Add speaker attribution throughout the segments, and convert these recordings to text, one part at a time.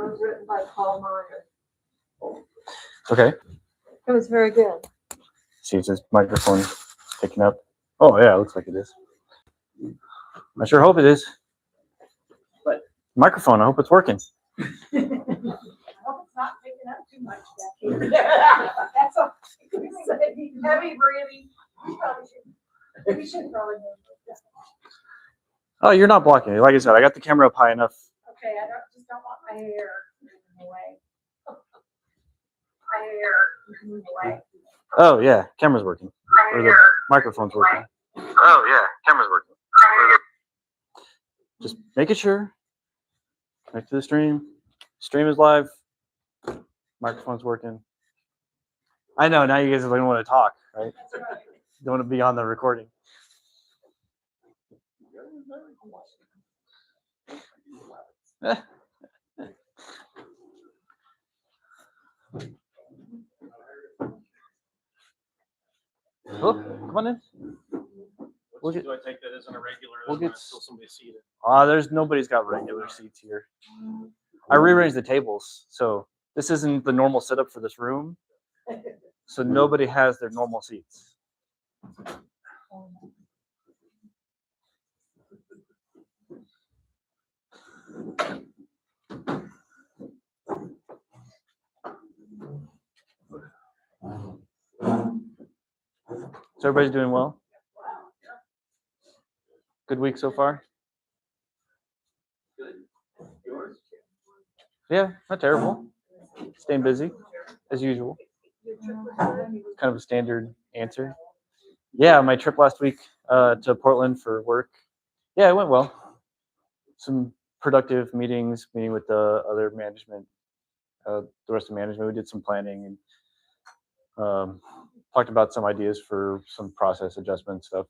Speaker 1: was written by Paul Meyer.
Speaker 2: Okay.
Speaker 1: It was very good.
Speaker 2: See if this microphone picking up. Oh yeah, it looks like it is. I sure hope it is.
Speaker 3: What?
Speaker 2: Microphone, I hope it's working.
Speaker 1: I hope it's not picking up too much back here. That's all. Heavy breathing. We should probably move it.
Speaker 2: Oh, you're not blocking it. Like I said, I got the camera up high enough.
Speaker 1: Okay, I just don't want my hair moving away. My hair moving away.
Speaker 2: Oh yeah, camera's working. Or the microphone's working. Oh yeah, camera's working. Just making sure. Connect to the stream. Stream is live. Microphone's working. I know, now you guys don't want to talk, right?
Speaker 1: That's right.
Speaker 2: Don't want to be on the recording. Oh, come on in. We'll get,
Speaker 3: Do I take that as an irregular?
Speaker 2: we'll get
Speaker 3: until somebody's seated.
Speaker 2: there's nobody's got regular seats here. I rearranged the tables, so this isn't the normal setup for this room. So nobody has their normal seats. So everybody's doing well? Good week so far?
Speaker 3: Good. Yours?
Speaker 2: Yeah, not terrible. Staying busy, as usual. Kind of a standard answer. Yeah, my trip last week to Portland for work. Yeah, it went well. Some productive meetings, meeting with the other management, the rest of management. We did some planning and talked about some ideas for some process adjustment stuff.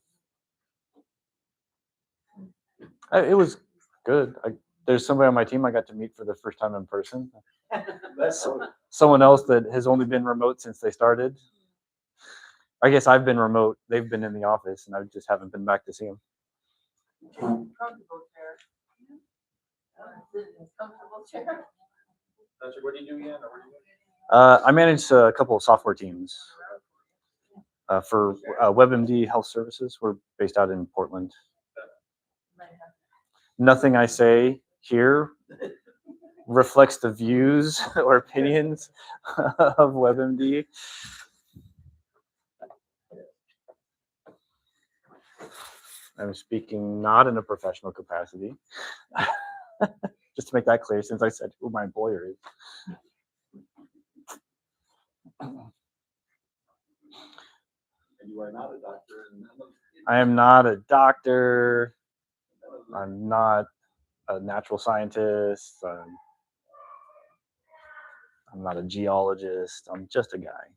Speaker 2: It was good. There's somebody on my team I got to meet for the first time in person. Someone else that has only been remote since they started. I guess I've been remote. They've been in the office, and I just haven't been back to see them.
Speaker 1: Comfortable chair. Comfortable chair.
Speaker 3: What do you do again? Or what do you do?
Speaker 2: I manage a couple of software teams for WebMD Health Services. We're based out in Portland. Nothing I say here reflects the views or opinions of WebMD. I'm speaking not in a professional capacity. Just to make that clear, since I said who my employer is.
Speaker 3: And you are not a doctor.
Speaker 2: I am not a doctor. I'm not a natural scientist. I'm not a geologist. I'm just a guy.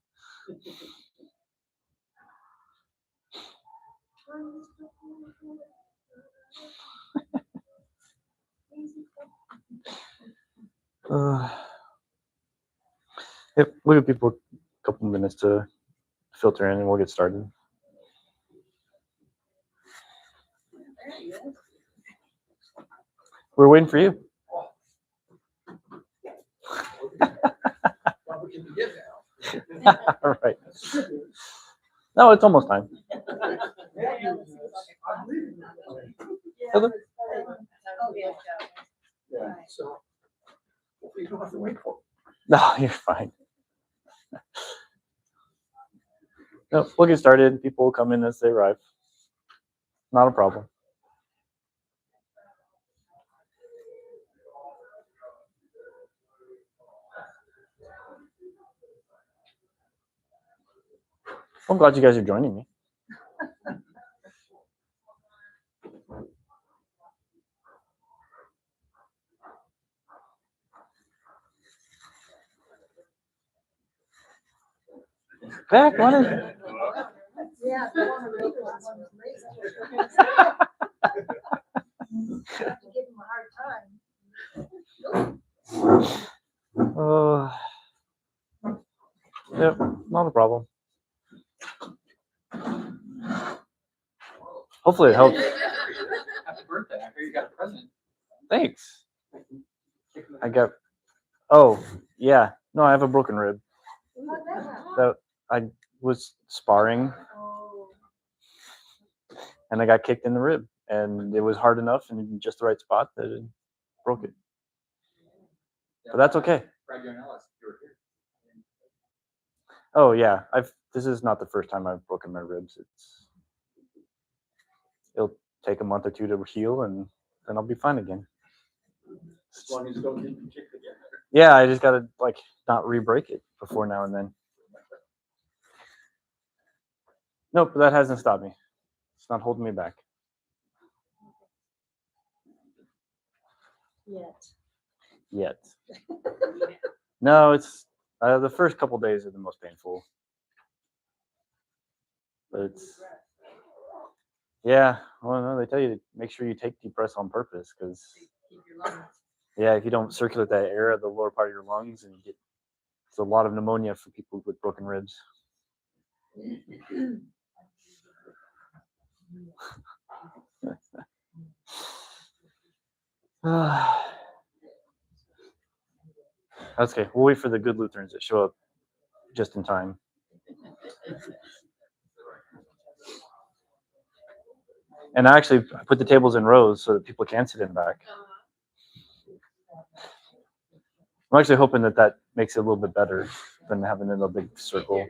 Speaker 2: Yep, we'll give people a couple minutes to filter in and we'll get started. We're waiting for you. All right. No, it's almost time.
Speaker 3: So you don't have to wait for it.
Speaker 2: No, you're fine. No, we'll get started. People will come in as they arrive. Not a problem. I'm glad you guys are joining me. Back, what is it?
Speaker 1: Yeah, the one who wrote this one was amazing. Have to give him a hard time.
Speaker 2: Yep, not a problem. Hopefully it helps.
Speaker 3: Happy birthday. I hear you got a present.
Speaker 2: Thanks. I got Oh, yeah. No, I have a broken rib.
Speaker 1: How'd that happen?
Speaker 2: That I was sparring
Speaker 1: Oh.
Speaker 2: and I got kicked in the rib, and it was hard enough and in just the right spot that it broke it. But that's okay. Oh yeah, this is not the first time I've broken my ribs. It'll take a month or two to heal, and then I'll be fine again.
Speaker 3: As long as you don't get kicked again.
Speaker 2: Yeah, I just gotta like not re-break it before now and then. Nope, that hasn't stopped me. It's not holding me back. Yet. No, it's the first couple days are the most painful. But it's yeah. Well, no, they tell you to make sure you take deep breaths on purpose because yeah, if you don't circulate that air at the lower part of your lungs, and you get it's a lot of pneumonia for people with broken ribs. That's okay. We'll wait for the good Lutherans that show up just in time. And I actually put the tables in rows so that people can sit in the back. I'm actually hoping that makes it a little bit better than having it in a big circle.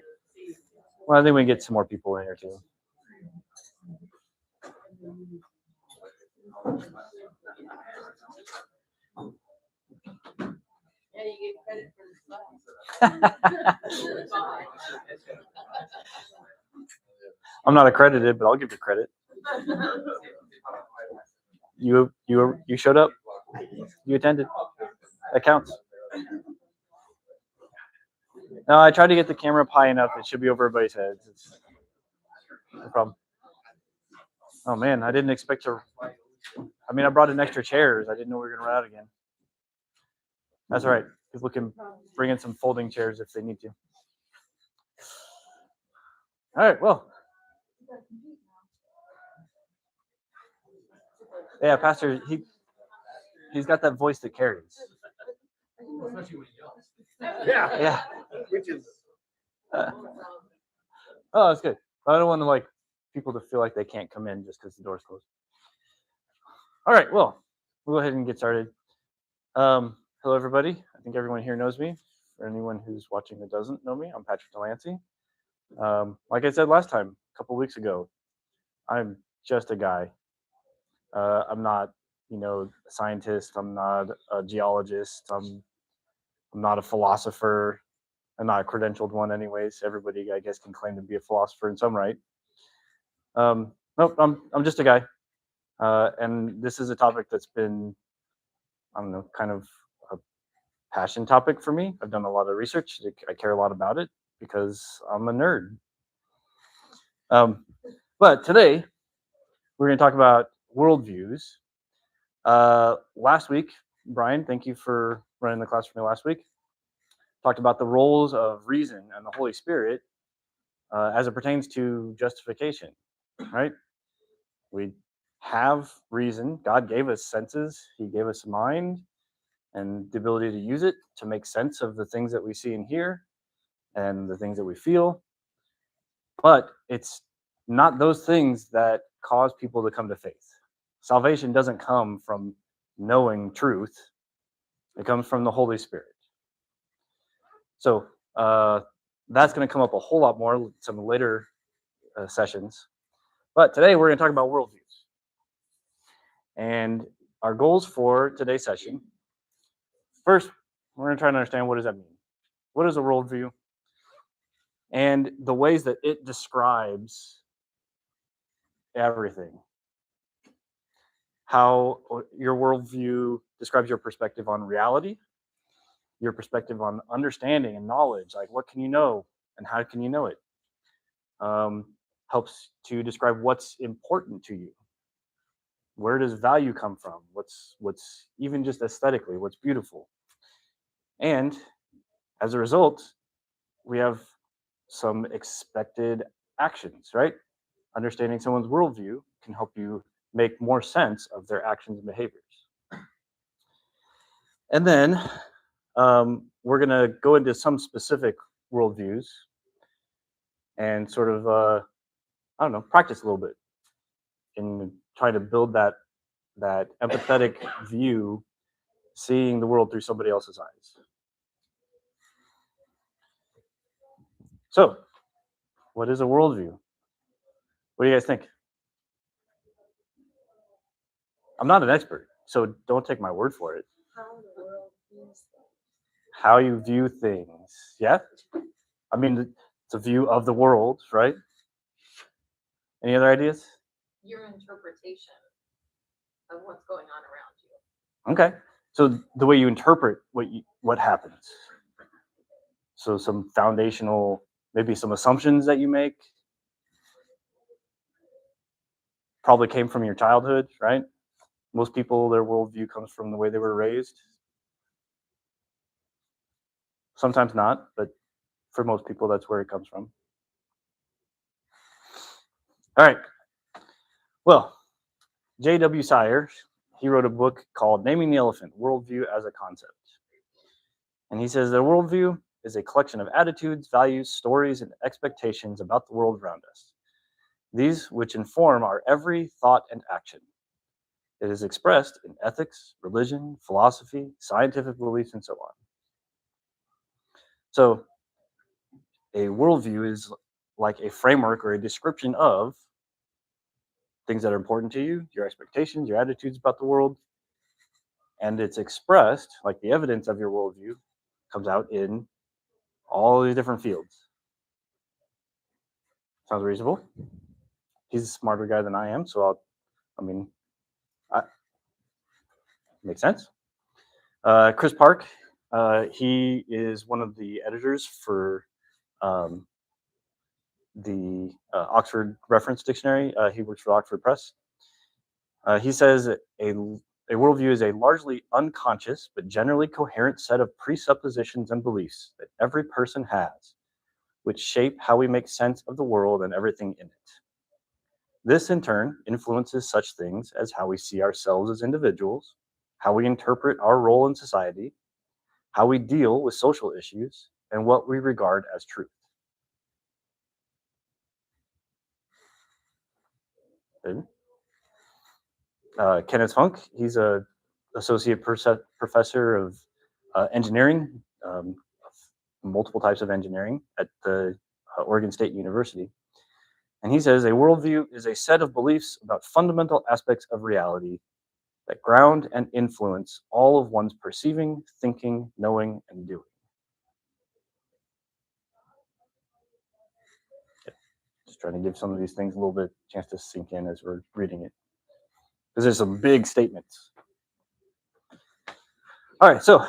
Speaker 2: Well, I think we can get some more people in here too.
Speaker 4: Yeah, you get credit for the
Speaker 2: I'm not accredited, but I'll give you credit. You showed up. You attended. That counts. No, I tried to get the camera up high enough. It should be over everybody's heads. It's no problem. Oh man, I didn't expect to. I mean, I brought in extra chairs. I didn't know we were gonna run out again. That's all right. People can bring in some folding chairs if they need to. All right. Well. Yeah, Pastor. He's got that voice that carries.
Speaker 3: Yeah.
Speaker 2: Yeah.
Speaker 3: Which is
Speaker 2: Oh, that's good. I don't want to like people to feel like they can't come in just because the door's closed. All right. Well, we'll go ahead and get started. Hello, everybody. I think everyone here knows me. For anyone who's watching that doesn't know me, I'm Patrick Delancey. Like I said last time, a couple weeks ago, I'm just a guy. I'm not, a scientist. I'm not a geologist. I'm not a philosopher. I'm not a credentialed one, anyways. Everybody, I guess, can claim to be a philosopher in some right. Nope, I'm just a guy, and this is a topic that's been, I don't know, kind of a passion topic for me. I've done a lot of research. I care a lot about it because I'm a nerd. But today we're going to talk about worldviews. Last week, Brian, thank you for running the class for me last week. Talked about the roles of reason and the Holy Spirit as it pertains to justification, right? We have reason. God gave us senses. He gave us a mind and the ability to use it to make sense of the things that we see and hear and the things that we feel. But it's not those things that cause people to come to faith. Salvation doesn't come from knowing truth. It comes from the Holy Spirit. So that's going to come up a whole lot more in some later sessions. But today we're going to talk about worldviews. And our goals for today's session, first, we're going to try to understand what does that mean? What is a worldview? And the ways that it describes everything. How your worldview describes your perspective on reality, your perspective on understanding and knowledge, like what can you know and how can you know it? Helps to describe what's important to you. Where does value come from? What's even just aesthetically, what's beautiful? And as a result, we have some expected actions, right? Understanding someone's worldview can help you make more sense of their actions and behaviors. And then we're going to go into some specific worldviews and sort of, I don't know, practice a little bit and try to build that empathetic view, seeing the world through somebody else's eyes. So, what is a worldview? What do you guys think? I'm not an expert, so don't take my word for it.
Speaker 1: How the world views things.
Speaker 2: How you view things. Yeah? I mean, it's a view of the world, right? Any other ideas?
Speaker 4: Your interpretation of what's going on around you.
Speaker 2: Okay. So the way you interpret what happens. So some foundational, maybe some assumptions that you make. Probably came from your childhood, right? Most people, their worldview comes from the way they were raised. Sometimes not, but for most people, that's where it comes from. All right. Well, J.W. Sire, he wrote a book called Naming the Elephant, Worldview as a Concept. And he says that worldview is a collection of attitudes, values, stories, and expectations about the world around us. These which inform our every thought and action. It is expressed in ethics, religion, philosophy, scientific beliefs, and so on. So, a worldview is like a framework or a description of things that are important to you, your expectations, your attitudes about the world, and it's expressed, like the evidence of your worldview comes out in all these different fields. Sounds reasonable. He's a smarter guy than I am, so makes sense. Chris Park, he is one of the editors for the Oxford Reference Dictionary. He works for Oxford Press. He says a worldview is a largely unconscious but generally coherent set of presuppositions and beliefs that every person has, which shape how we make sense of the world and everything in it. This, in turn, influences such things as how we see ourselves as individuals, how we interpret our role in society, how we deal with social issues, and what we regard as truth. Kenneth Funk, he's a associate professor of engineering, multiple types of engineering at the Oregon State University. And he says a worldview is a set of beliefs about fundamental aspects of reality that ground and influence all of one's perceiving, thinking, knowing, and doing. Just trying to give some of these things a little bit chance to sink in as we're reading it, because there's some big statements. All right, so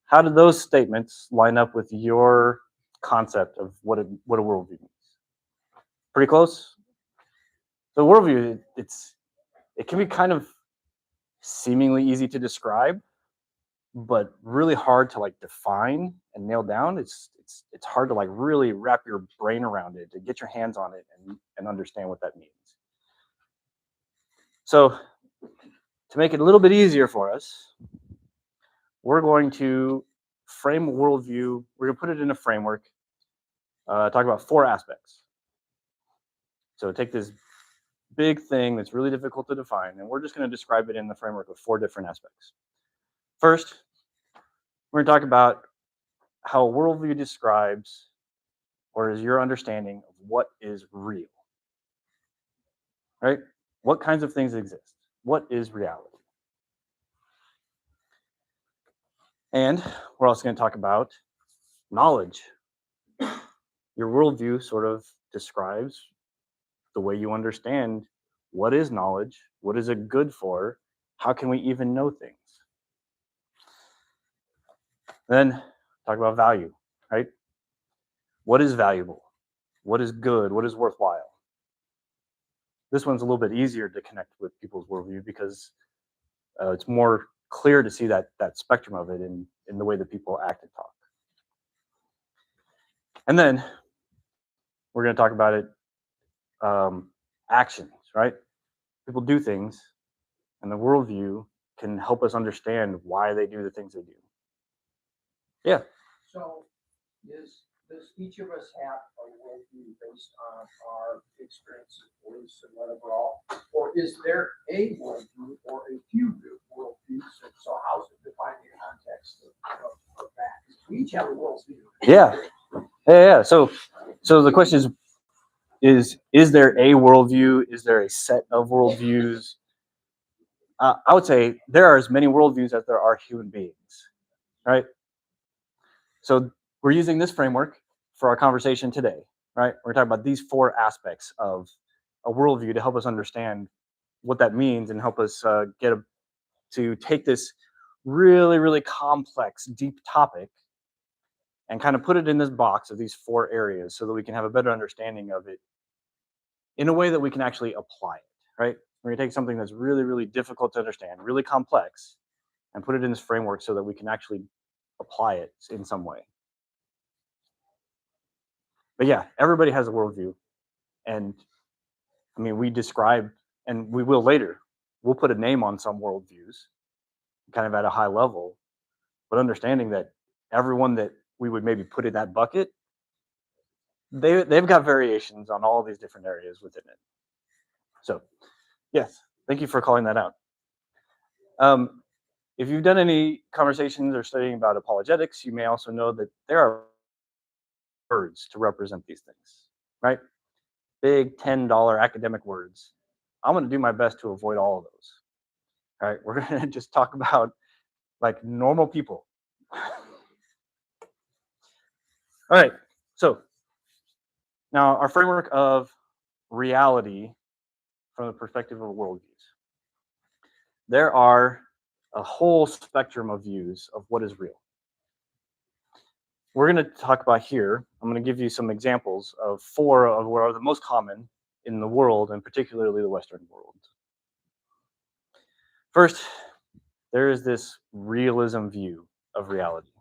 Speaker 2: how do those statements line up with your concept of what a worldview means? Pretty close. So worldview, it can be kind of seemingly easy to describe, but really hard to like define and nail down. It's hard to like really wrap your brain around it, to get your hands on it and understand what that means. So to make it a little bit easier for us, we're going to frame a worldview. We're going to put it in a framework, talk about 4 aspects. So take this big thing that's really difficult to define, and we're just going to describe it in the framework of 4 different aspects. First, we're going to talk about how a worldview describes, or is your understanding of what is real. Right? What kinds of things exist? What is reality? And we're also going to talk about knowledge. Your worldview sort of describes the way you understand what is knowledge, what is it good for, how can we even know things. Then talk about value, right? What is valuable? What is good? What is worthwhile? This one's a little bit easier to connect with people's worldview because it's more clear to see that spectrum of it in the way that people act and talk. And then we're going to talk about it, actions, right? People do things, and the worldview can help us understand why they do the things they do. Yeah.
Speaker 3: So does each of us have a worldview based on our experiences, beliefs, and whatever all? Or is there a worldview or a few worldviews? And so how's it defined in context of that? We each have a worldview.
Speaker 2: Yeah. Yeah. So the question is there a worldview? Is there a set of worldviews? I would say there are as many worldviews as there are human beings, right? So we're using this framework for our conversation today, right? We're talking about these 4 aspects of a worldview to help us understand what that means and help us to take this really, really complex, deep topic and kind of put it in this box of these 4 areas so that we can have a better understanding of it in a way that we can actually apply it, right? We're going to take something that's really, really difficult to understand, really complex, and put it in this framework so that we can actually apply it in some way. But yeah, everybody has a worldview. And I mean, we describe, and we will later, we'll put a name on some worldviews, kind of at a high level, but understanding that everyone that we would maybe put in that bucket, they've got variations on all these different areas within it. So, yes, thank you for calling that out. If you've done any conversations or studying about apologetics, you may also know that there are words to represent these things, right? Big $10 academic words. I'm going to do my best to avoid all of those. All right, we're going to just talk about like normal people. All right, so now our framework of reality from the perspective of worldviews. There are a whole spectrum of views of what is real. We're going to talk about here, I'm going to give you some examples of 4 of what are the most common in the world, and particularly the Western world. First, there is this realism view of reality,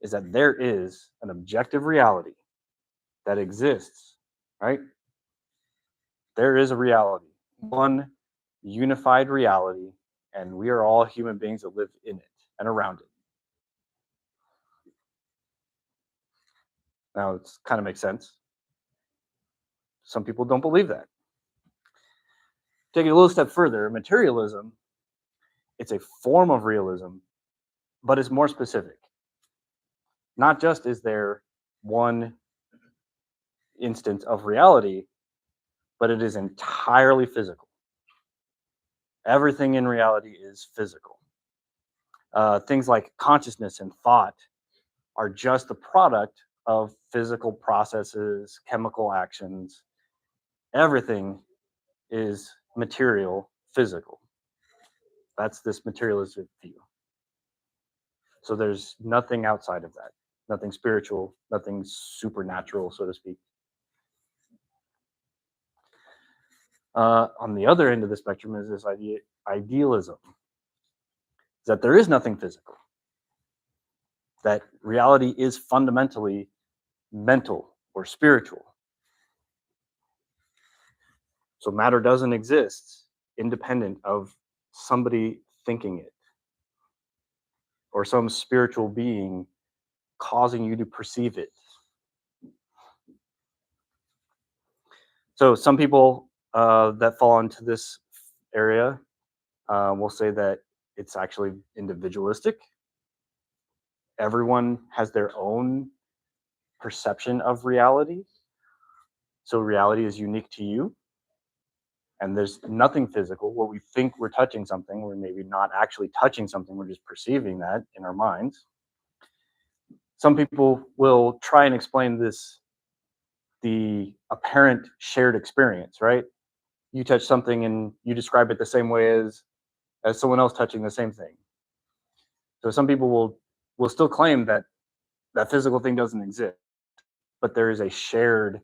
Speaker 2: is that there is an objective reality that exists, right? There is a reality, one unified reality, and we are all human beings that live in it and around it. Now, it kind of makes sense. Some people don't believe that. Take it a little step further, materialism, it's a form of realism, but it's more specific. Not just is there one instance of reality, but it is entirely physical. Everything in reality is physical. Things like consciousness and thought are just the product of physical processes, chemical actions. Everything is material, physical. That's this materialistic view. So there's nothing outside of that, nothing spiritual, nothing supernatural, so to speak. On the other end of the spectrum is this idealism, that there is nothing physical, that reality is fundamentally mental or spiritual. So matter doesn't exist independent of somebody thinking it or some spiritual being causing you to perceive it. So some people that fall into this area will say that it's actually individualistic. Everyone has their own perception of reality. So reality is unique to you. And there's nothing physical. What we think we're touching something, we're maybe not actually touching something, we're just perceiving that in our minds. Some people will try and explain this, the apparent shared experience, right? You touch something and you describe it the same way as someone else touching the same thing. So some people will still claim that that physical thing doesn't exist, but there is a shared,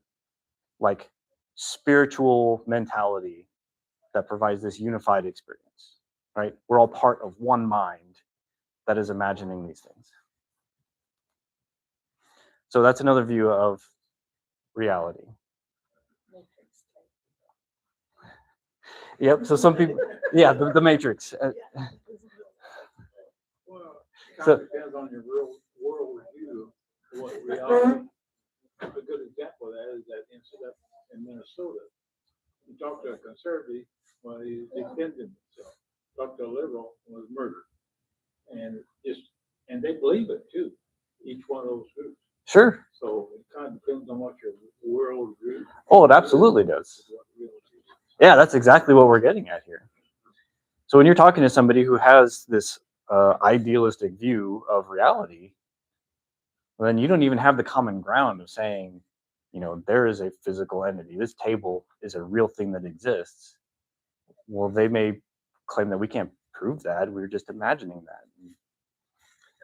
Speaker 2: like, spiritual mentality that provides this unified experience, right? We're all part of one mind that is imagining these things. So that's another view of reality. Yep. So some people, yeah, the Matrix.
Speaker 3: Well, it
Speaker 2: So-
Speaker 3: depends on your real world
Speaker 5: reality. A good example of that is that incident in Minnesota. You talk to a conservative, well, he's defending himself. Talk to a liberal, was murdered. And they believe it too, each one of those groups.
Speaker 2: Sure.
Speaker 5: So it kind of depends on what your world view.
Speaker 2: Oh, it absolutely does. Yeah, that's exactly what we're getting at here. So when you're talking to somebody who has this idealistic view of reality, then you don't even have the common ground of saying, there is a physical entity. This table is a real thing that exists. Well, they may claim that we can't prove that. We're just imagining that.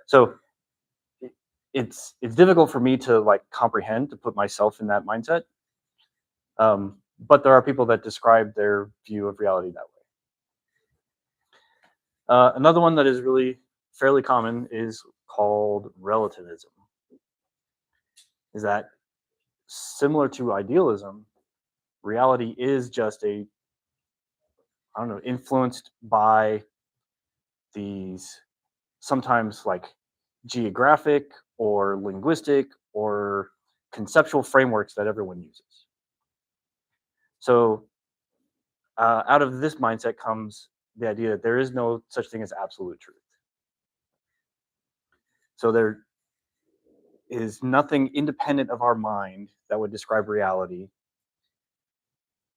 Speaker 2: So it's difficult for me to comprehend, to put myself in that mindset. But there are people that describe their view of reality that way. Another one that is really fairly common is called relativism. Is that similar to idealism, reality is just influenced by these sometimes geographic or linguistic or conceptual frameworks that everyone uses. So out of this mindset comes the idea that there is no such thing as absolute truth. So there is nothing independent of our mind that would describe reality,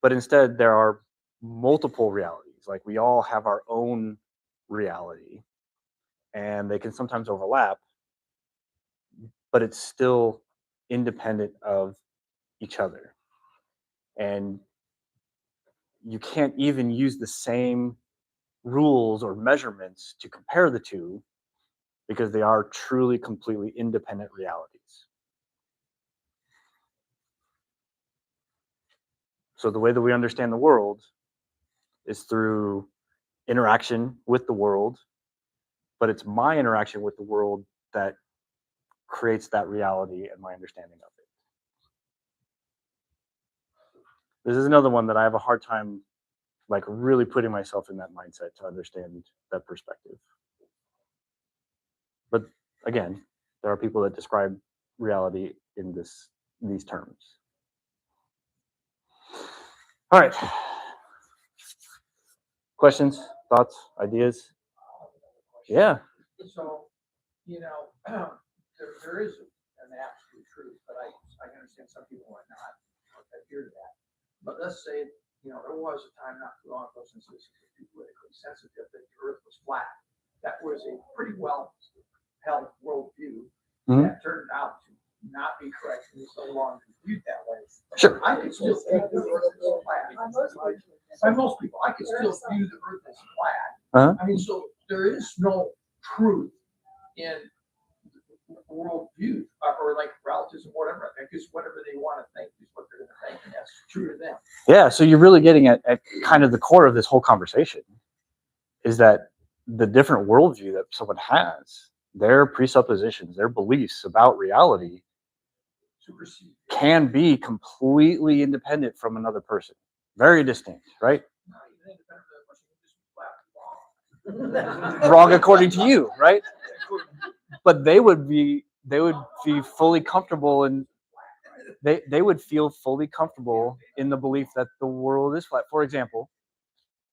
Speaker 2: but instead there are multiple realities. Like we all have our own reality, and they can sometimes overlap, but it's still independent of each other. And you can't even use the same rules or measurements to compare the two because they are truly completely independent realities. So the way that we understand the world is through interaction with the world, but it's my interaction with the world that creates that reality and my understanding of it. This is another one that I have a hard time really putting myself in that mindset to understand that perspective. But again, there are people that describe reality in these terms. All right. Questions, thoughts, ideas? Yeah.
Speaker 3: So, there is an absolute truth, but I understand some people might not adhere to that. But let's say, there was a time not too long ago, since this is politically sensitive, that the earth was flat. That was a pretty well held worldview that turned out to not be correct and is no longer viewed that way.
Speaker 2: Sure.
Speaker 3: I could still view the earth as flat. By most people, I could still view the earth as flat. I mean, so there is no truth in worldview or relativism, whatever. I guess whatever they want to think is what they're going to think, and that's true to them.
Speaker 2: Yeah, so you're really getting at kind of the core of this whole conversation is that the different worldview that someone has, their presuppositions, their beliefs about reality can be completely independent from another person. Very distinct, right? Wrong according to you, right? But they would be fully comfortable and they would feel fully comfortable in the belief that the world is flat. For example,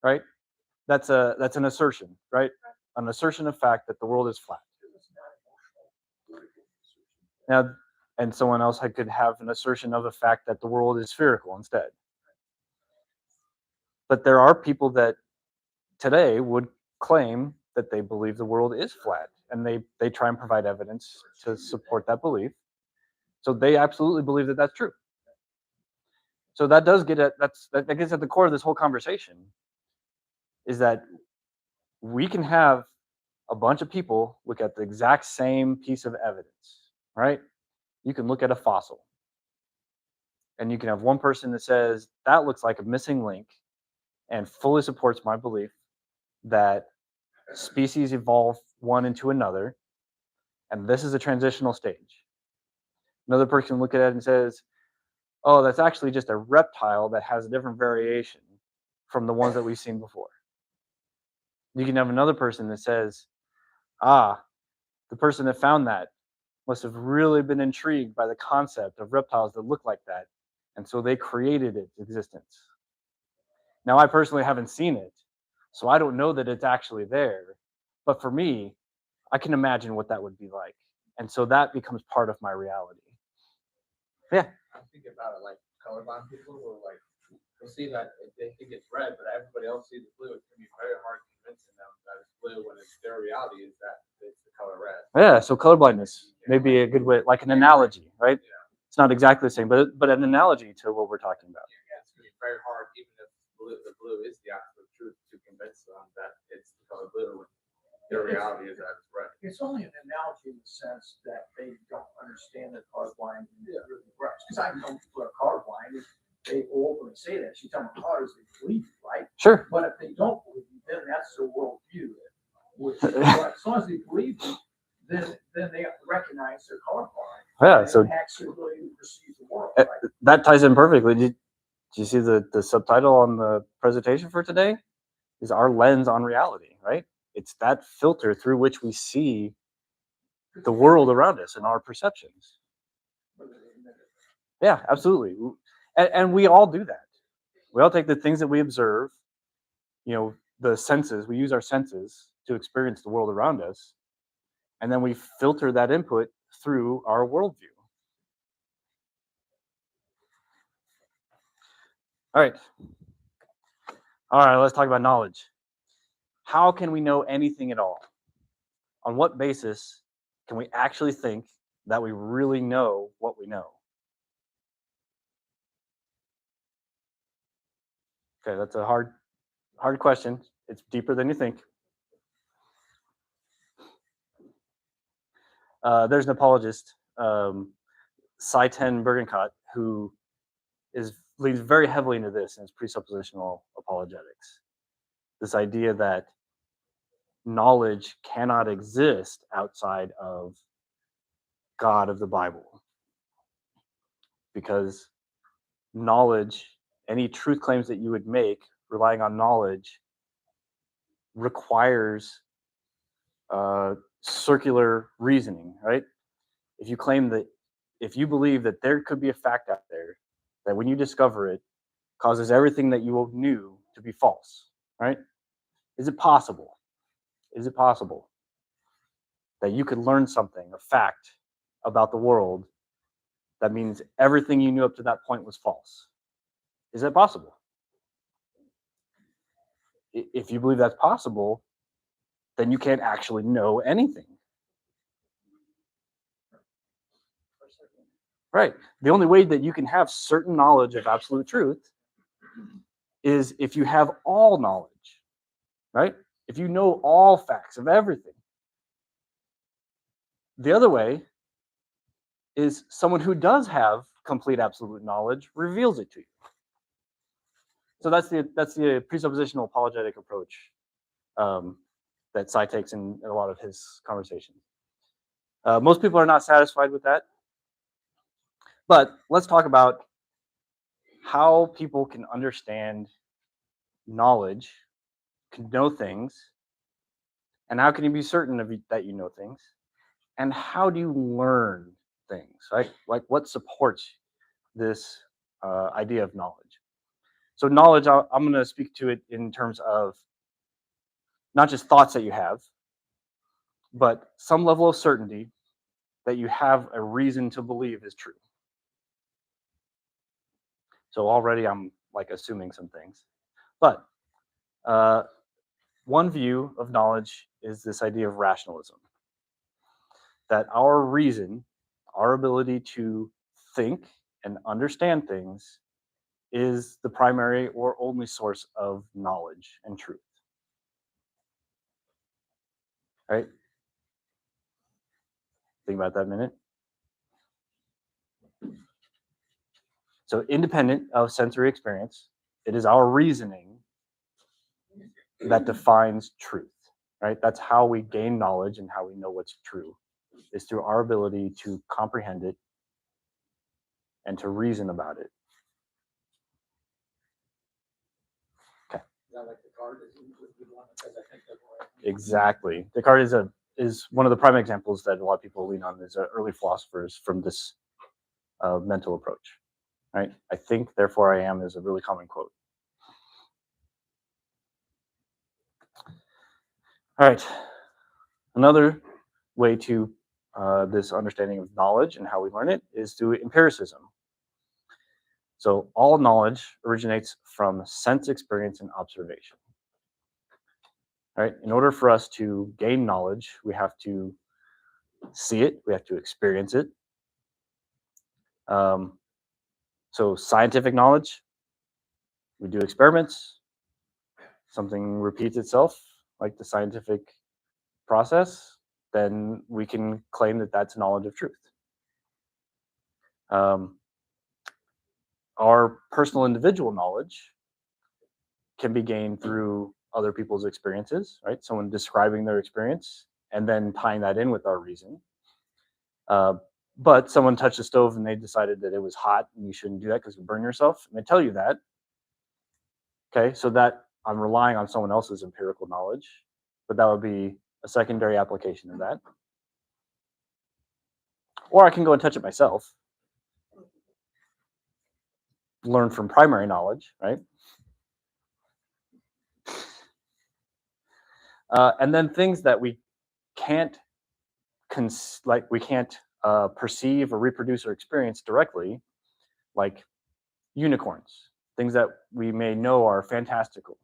Speaker 2: right? That's an assertion, right? An assertion of fact that the world is flat. Now, and someone else could have an assertion of a fact that the world is spherical instead. But there are people that today would claim that they believe the world is flat, and they try and provide evidence to support that belief. So they absolutely believe that that's true. So that does get at that gets at the core of this whole conversation, is that we can have a bunch of people look at the exact same piece of evidence, right? You can look at a fossil, and you can have one person that says that looks like a missing link and fully supports my belief that species evolve one into another, and this is a transitional stage. Another person can look at it and says, oh, that's actually just a reptile that has a different variation from the ones that we've seen before. You can have another person that says, the person that found that must have really been intrigued by the concept of reptiles that look like that, and so they created its existence. Now, I personally haven't seen it, so I don't know that it's actually there. But for me, I can imagine what that would be like. And so that becomes part of my reality. Yeah.
Speaker 6: I'm thinking about it like colorblind people who are like, they'll see that they think it's red, but everybody else sees it blue. It's gonna be very hard convincing them that it's blue when their reality is that it's the color red.
Speaker 2: Yeah. So colorblindness may be a good way, like an analogy, right? It's not exactly the same, but an analogy to what we're talking about.
Speaker 6: Yeah, it's gonna be very hard, even if the blue is the absolute truth, to convince them that it's the color blue when their reality is that it's red.
Speaker 3: It's only an analogy in the sense that they don't understand that colorblind really works. Because I know people are colorblind, and they will openly say that. You tell them colors, they believe you, right?
Speaker 2: Sure.
Speaker 3: But if they don't believe you, then that's their worldview. But as long as they believe you, then they recognize they're colorblind.
Speaker 2: Yeah.
Speaker 3: And
Speaker 2: So
Speaker 3: actually really perceive the world, right?
Speaker 2: that ties in perfectly. Did you see the subtitle on the presentation for today? Is our lens on reality, right? It's that filter through which we see the world around us and our perceptions. Yeah, absolutely. And we all do that. We all take the things that we observe, the senses, we use our senses to experience the world around us, and then we filter that input through our worldview. All right, let's talk about knowledge. How can we know anything at all? On what basis can we actually think that we really know what we know? Okay, that's a hard question. It's deeper than you think. There's an apologist, Saiten Bergenkot, who leads very heavily into this in his presuppositional apologetics. This idea that knowledge cannot exist outside of God of the Bible, because knowledge, any truth claims that you would make relying on knowledge, requires circular reasoning, right? If you believe that there could be a fact out there that when you discover it causes everything that you knew to be false, right? Is it possible? Is it possible that you could learn something, a fact about the world that means everything you knew up to that point was false? Is that possible? If you believe that's possible, then you can't actually know anything. Right. The only way that you can have certain knowledge of absolute truth is if you have all knowledge, right? If you know all facts of everything. The other way is someone who does have complete absolute knowledge reveals it to you. So that's the presuppositional apologetic approach that Sai takes in a lot of his conversations. Most people are not satisfied with that. But let's talk about how people can understand knowledge, can know things, and how can you be certain that you know things, and how do you learn things, right? Like what supports this idea of knowledge? So knowledge, I'm going to speak to it in terms of not just thoughts that you have, but some level of certainty that you have a reason to believe is true. So already I'm like assuming some things. But one view of knowledge is this idea of rationalism. That our reason, our ability to think and understand things is the primary or only source of knowledge and truth. Right? Think about that a minute. So independent of sensory experience, it is our reasoning that defines truth, right? That's how we gain knowledge and how we know what's true, is through our ability to comprehend it and to reason about it. Okay.
Speaker 3: Is that like Descartes? Is he one that says, I think that way?
Speaker 2: Exactly. Descartes is is one of the prime examples that a lot of people lean on is early philosophers from this mental approach, right? I think, therefore I am is a really common quote. All right, another way to this understanding of knowledge and how we learn it is through empiricism. So all knowledge originates from sense experience and observation. Right? In order for us to gain knowledge, we have to see it, we have to experience it. So scientific knowledge, we do experiments, something repeats itself, like the scientific process, then we can claim that that's knowledge of truth. Our personal individual knowledge can be gained through other people's experiences, right? Someone describing their experience and then tying that in with our reason. But someone touched the stove and they decided that it was hot and you shouldn't do that because you burn yourself, and they tell you that. Okay, so that I'm relying on someone else's empirical knowledge, but that would be a secondary application of that. Or I can go and touch it myself, learn from primary knowledge, right? And then things that we can't perceive or reproduce or experience directly, like unicorns, things that we may know are fantastical,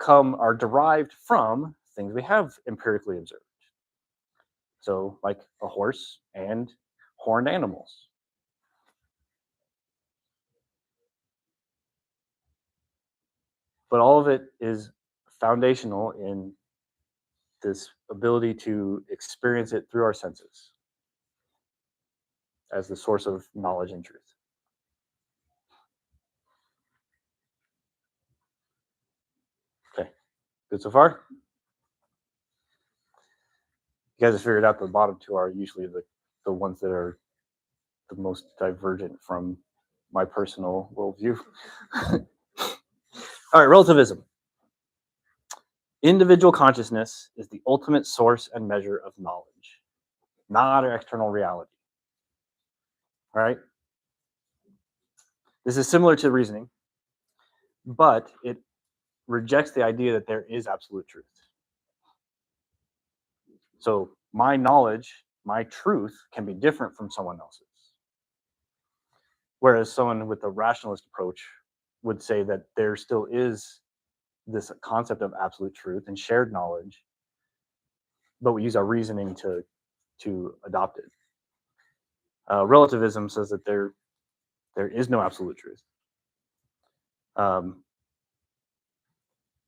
Speaker 2: are derived from things we have empirically observed. So like a horse and horned animals. But all of it is foundational in this ability to experience it through our senses as the source of knowledge and truth. Okay, good so far? You guys have figured out the bottom two are usually the ones that are the most divergent from my personal worldview. All right, relativism. Individual consciousness is the ultimate source and measure of knowledge, not our external reality. All right? This is similar to reasoning, but it rejects the idea that there is absolute truth. So my knowledge, my truth can be different from someone else's. Whereas someone with a rationalist approach would say that there still is this concept of absolute truth and shared knowledge, but we use our reasoning to adopt it. Relativism says that there is no absolute truth.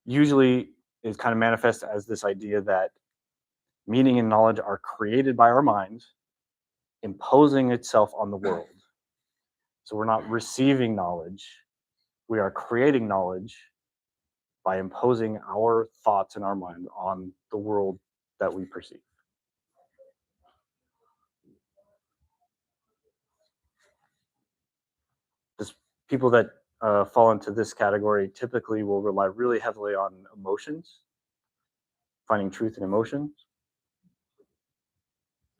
Speaker 2: Usually is kind of manifest as this idea that meaning and knowledge are created by our mind, imposing itself on the world. So we're not receiving knowledge, we are creating knowledge by imposing our thoughts in our mind on the world that we perceive. People that fall into this category typically will rely really heavily on emotions, finding truth in emotions.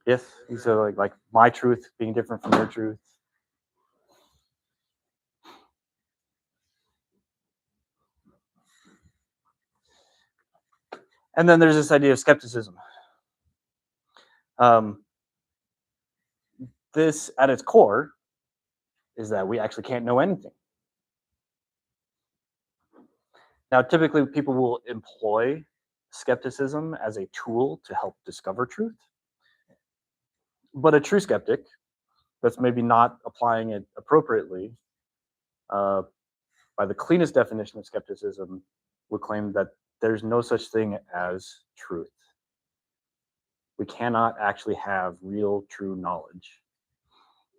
Speaker 2: Yes, so like my truth being different from your truth. And then there's this idea of skepticism. This, at its core, is that we actually can't know anything. Now, typically people will employ skepticism as a tool to help discover truth. But a true skeptic that's maybe not applying it appropriately, by the cleanest definition of skepticism, would claim that there's no such thing as truth. We cannot actually have real, true knowledge.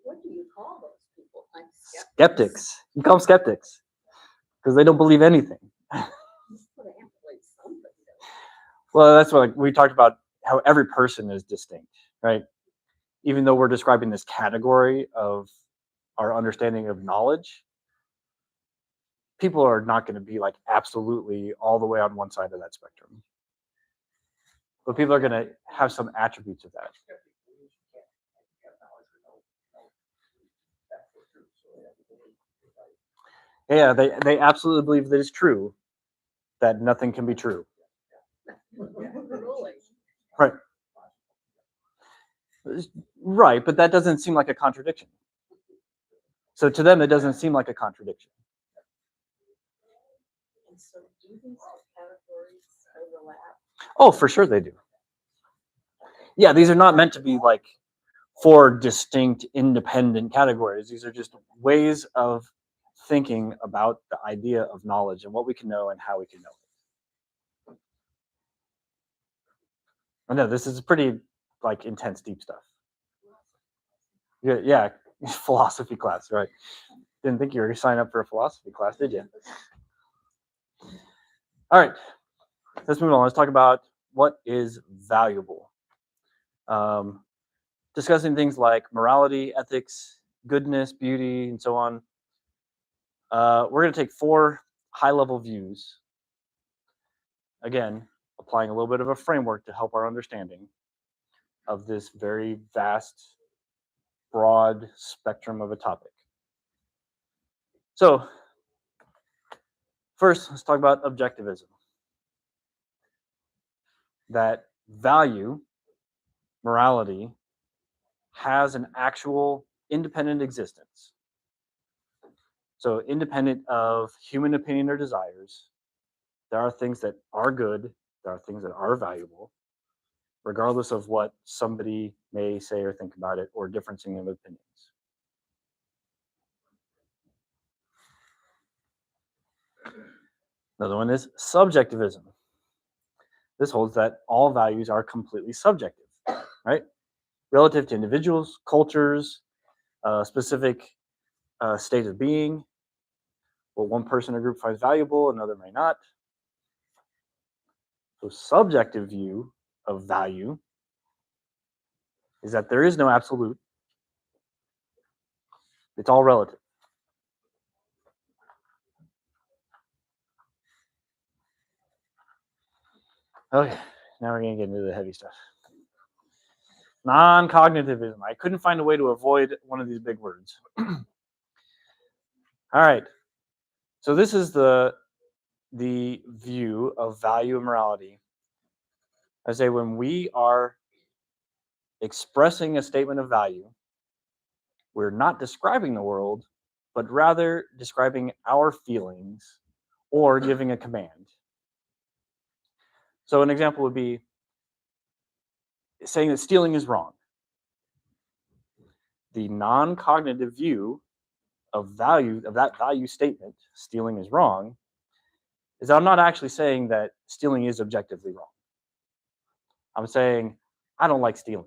Speaker 4: What do you call those people? Like
Speaker 2: Skeptics. You call them skeptics because they don't believe anything. Well, that's what we talked about, how every person is distinct, right? Even though we're describing this category of our understanding of knowledge, people are not going to be like absolutely all the way on one side of that spectrum. but people are going to have some attributes of that. Yeah, they absolutely believe that it's true, that nothing can be true.
Speaker 4: Really?
Speaker 2: Right. Right, but that doesn't seem like a contradiction. So to them, it doesn't seem like a contradiction.
Speaker 4: And so do these categories overlap?
Speaker 2: Oh, for sure they do. Yeah, these are not meant to be like four distinct, independent categories. These are just ways of thinking about the idea of knowledge and what we can know and how we can know it. I know this is pretty like intense, deep stuff. Yeah, philosophy class, right? Didn't think you were going to sign up for a philosophy class, did you? All right, let's move on. Let's talk about what is valuable. Discussing things like morality, ethics, goodness, beauty, and so on. We're going to take 4 high-level views. Again, applying a little bit of a framework to help our understanding of this very vast, broad spectrum of a topic. So, first, let's talk about objectivism. That value, morality, has an actual independent existence. So independent of human opinion or desires, there are things that are good, there are things that are valuable, regardless of what somebody may say or think about it, or differencing of opinions. Another one is subjectivism. This holds that all values are completely subjective, right? Relative to individuals, cultures, specific state of being, what one person or group finds valuable, another may not. So subjective view of value is that there is no absolute. It's all relative. Okay, now we're going to get into the heavy stuff. Non-cognitivism. I couldn't find a way to avoid one of these big words. All right. So this is the view of value and morality. I say when we are expressing a statement of value, we're not describing the world, but rather describing our feelings or giving a command. So an example would be saying that stealing is wrong. The non-cognitive view of value, of that value statement, stealing is wrong, is I'm not actually saying that stealing is objectively wrong. I'm saying, I don't like stealing.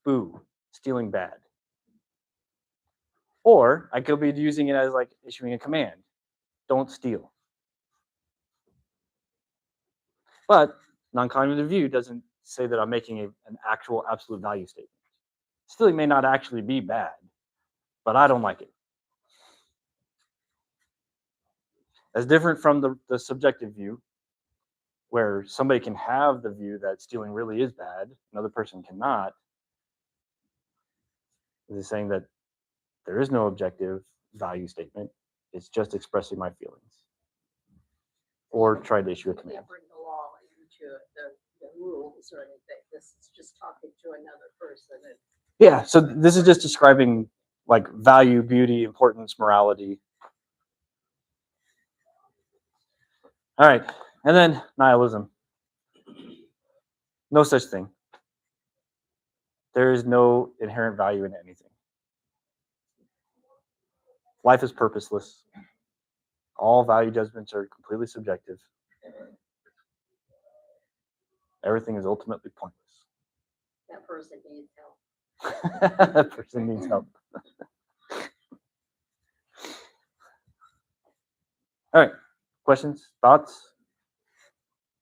Speaker 2: Boo, stealing bad. Or I could be using it as like issuing a command. Don't steal. But non-cognitive view doesn't say that I'm making an actual absolute value statement. Stealing may not actually be bad, but I don't like it. That's different from the subjective view, where somebody can have the view that stealing really is bad, another person cannot. This is saying that there is no objective value statement. It's just expressing my feelings. Or try to issue a
Speaker 4: You
Speaker 2: command.
Speaker 4: can't bring the law into the rules or anything. This is just talking to another person. And
Speaker 2: Yeah, so this is just describing like value, beauty, importance, morality. All right, and then nihilism. No such thing. There is no inherent value in anything. Life is purposeless. All value judgments are completely subjective. Everything is ultimately pointless.
Speaker 4: that person needs help.
Speaker 2: That person needs help. All right, questions, thoughts?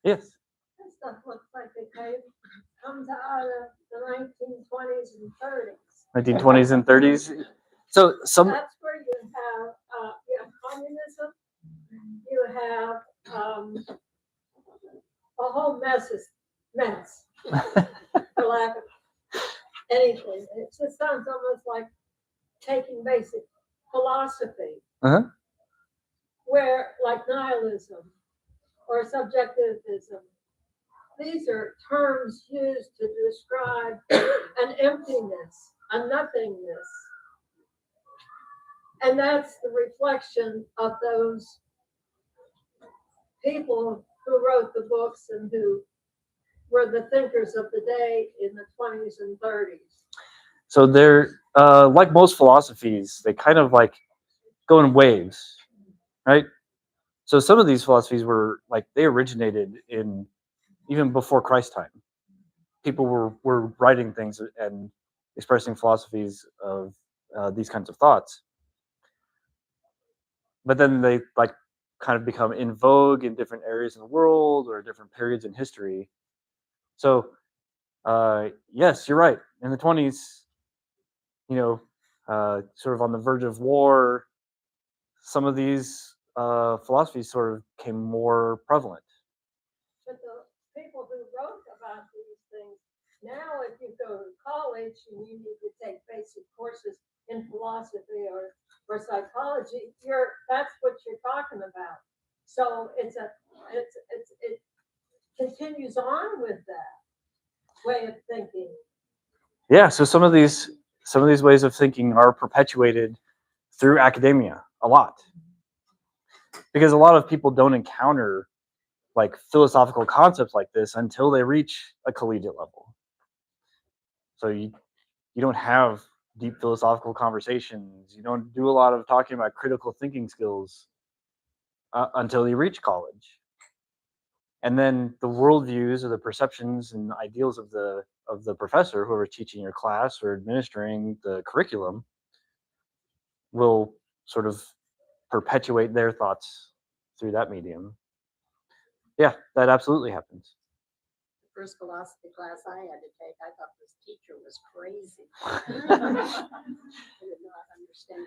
Speaker 2: Yes.
Speaker 1: That stuff looks like it comes out of the 1920s and 30s.
Speaker 2: 1920s and 30s. So some.
Speaker 1: That's where you have communism, you have a whole mess of
Speaker 4: mess, for lack of anything. It just sounds almost like taking basic philosophy,
Speaker 2: Uh-huh.
Speaker 4: where like nihilism or subjectivism, these are terms used to describe an emptiness, a nothingness. And that's the reflection of those people who wrote the books and who were the thinkers of the day in the 20s and 30s.
Speaker 2: So they're like most philosophies, they kind of like go in waves, right? So some of these philosophies were like they originated in even before Christ time. People were writing things and expressing philosophies of these kinds of thoughts. But then they like kind of become in vogue in different areas of the world or different periods in history. So yes, you're right. In the 20s, you know, sort of on the verge of war, some of these philosophies sort of became more prevalent.
Speaker 4: But the people who wrote about these things, now if you go to college and you need to take basic courses in philosophy or psychology, that's what you're talking about. So it continues on with that way of thinking.
Speaker 2: Yeah, so some of these ways of thinking are perpetuated through academia a lot. Because a lot of people don't encounter like philosophical concepts like this until they reach a collegiate level. So you don't have deep philosophical conversations. You don't do a lot of talking about critical thinking skills until you reach college. And then the worldviews or the perceptions and ideals of the professor, whoever's teaching your class or administering the curriculum, will sort of perpetuate their thoughts through that medium. Yeah, that absolutely happens.
Speaker 4: The first philosophy class I had to take, I thought this teacher was crazy. I did not understand.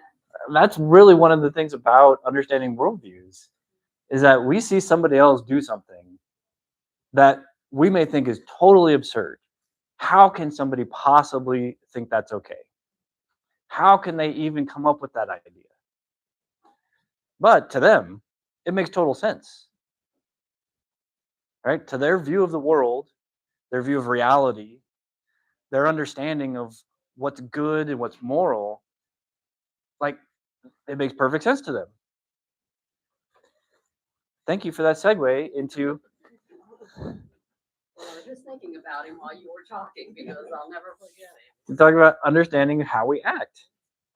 Speaker 2: That's really one of the things about understanding worldviews is that we see somebody else do something that we may think is totally absurd. How can somebody possibly think that's okay? How can they even come up with that idea? But to them, it makes total sense. Right? To their view of the world, their view of reality, their understanding of what's good and what's moral, like it makes perfect sense to them. Thank you for that segue into.
Speaker 4: Well, I was just thinking about him while you were talking because I'll never forget it.
Speaker 2: We're talking about understanding how we act.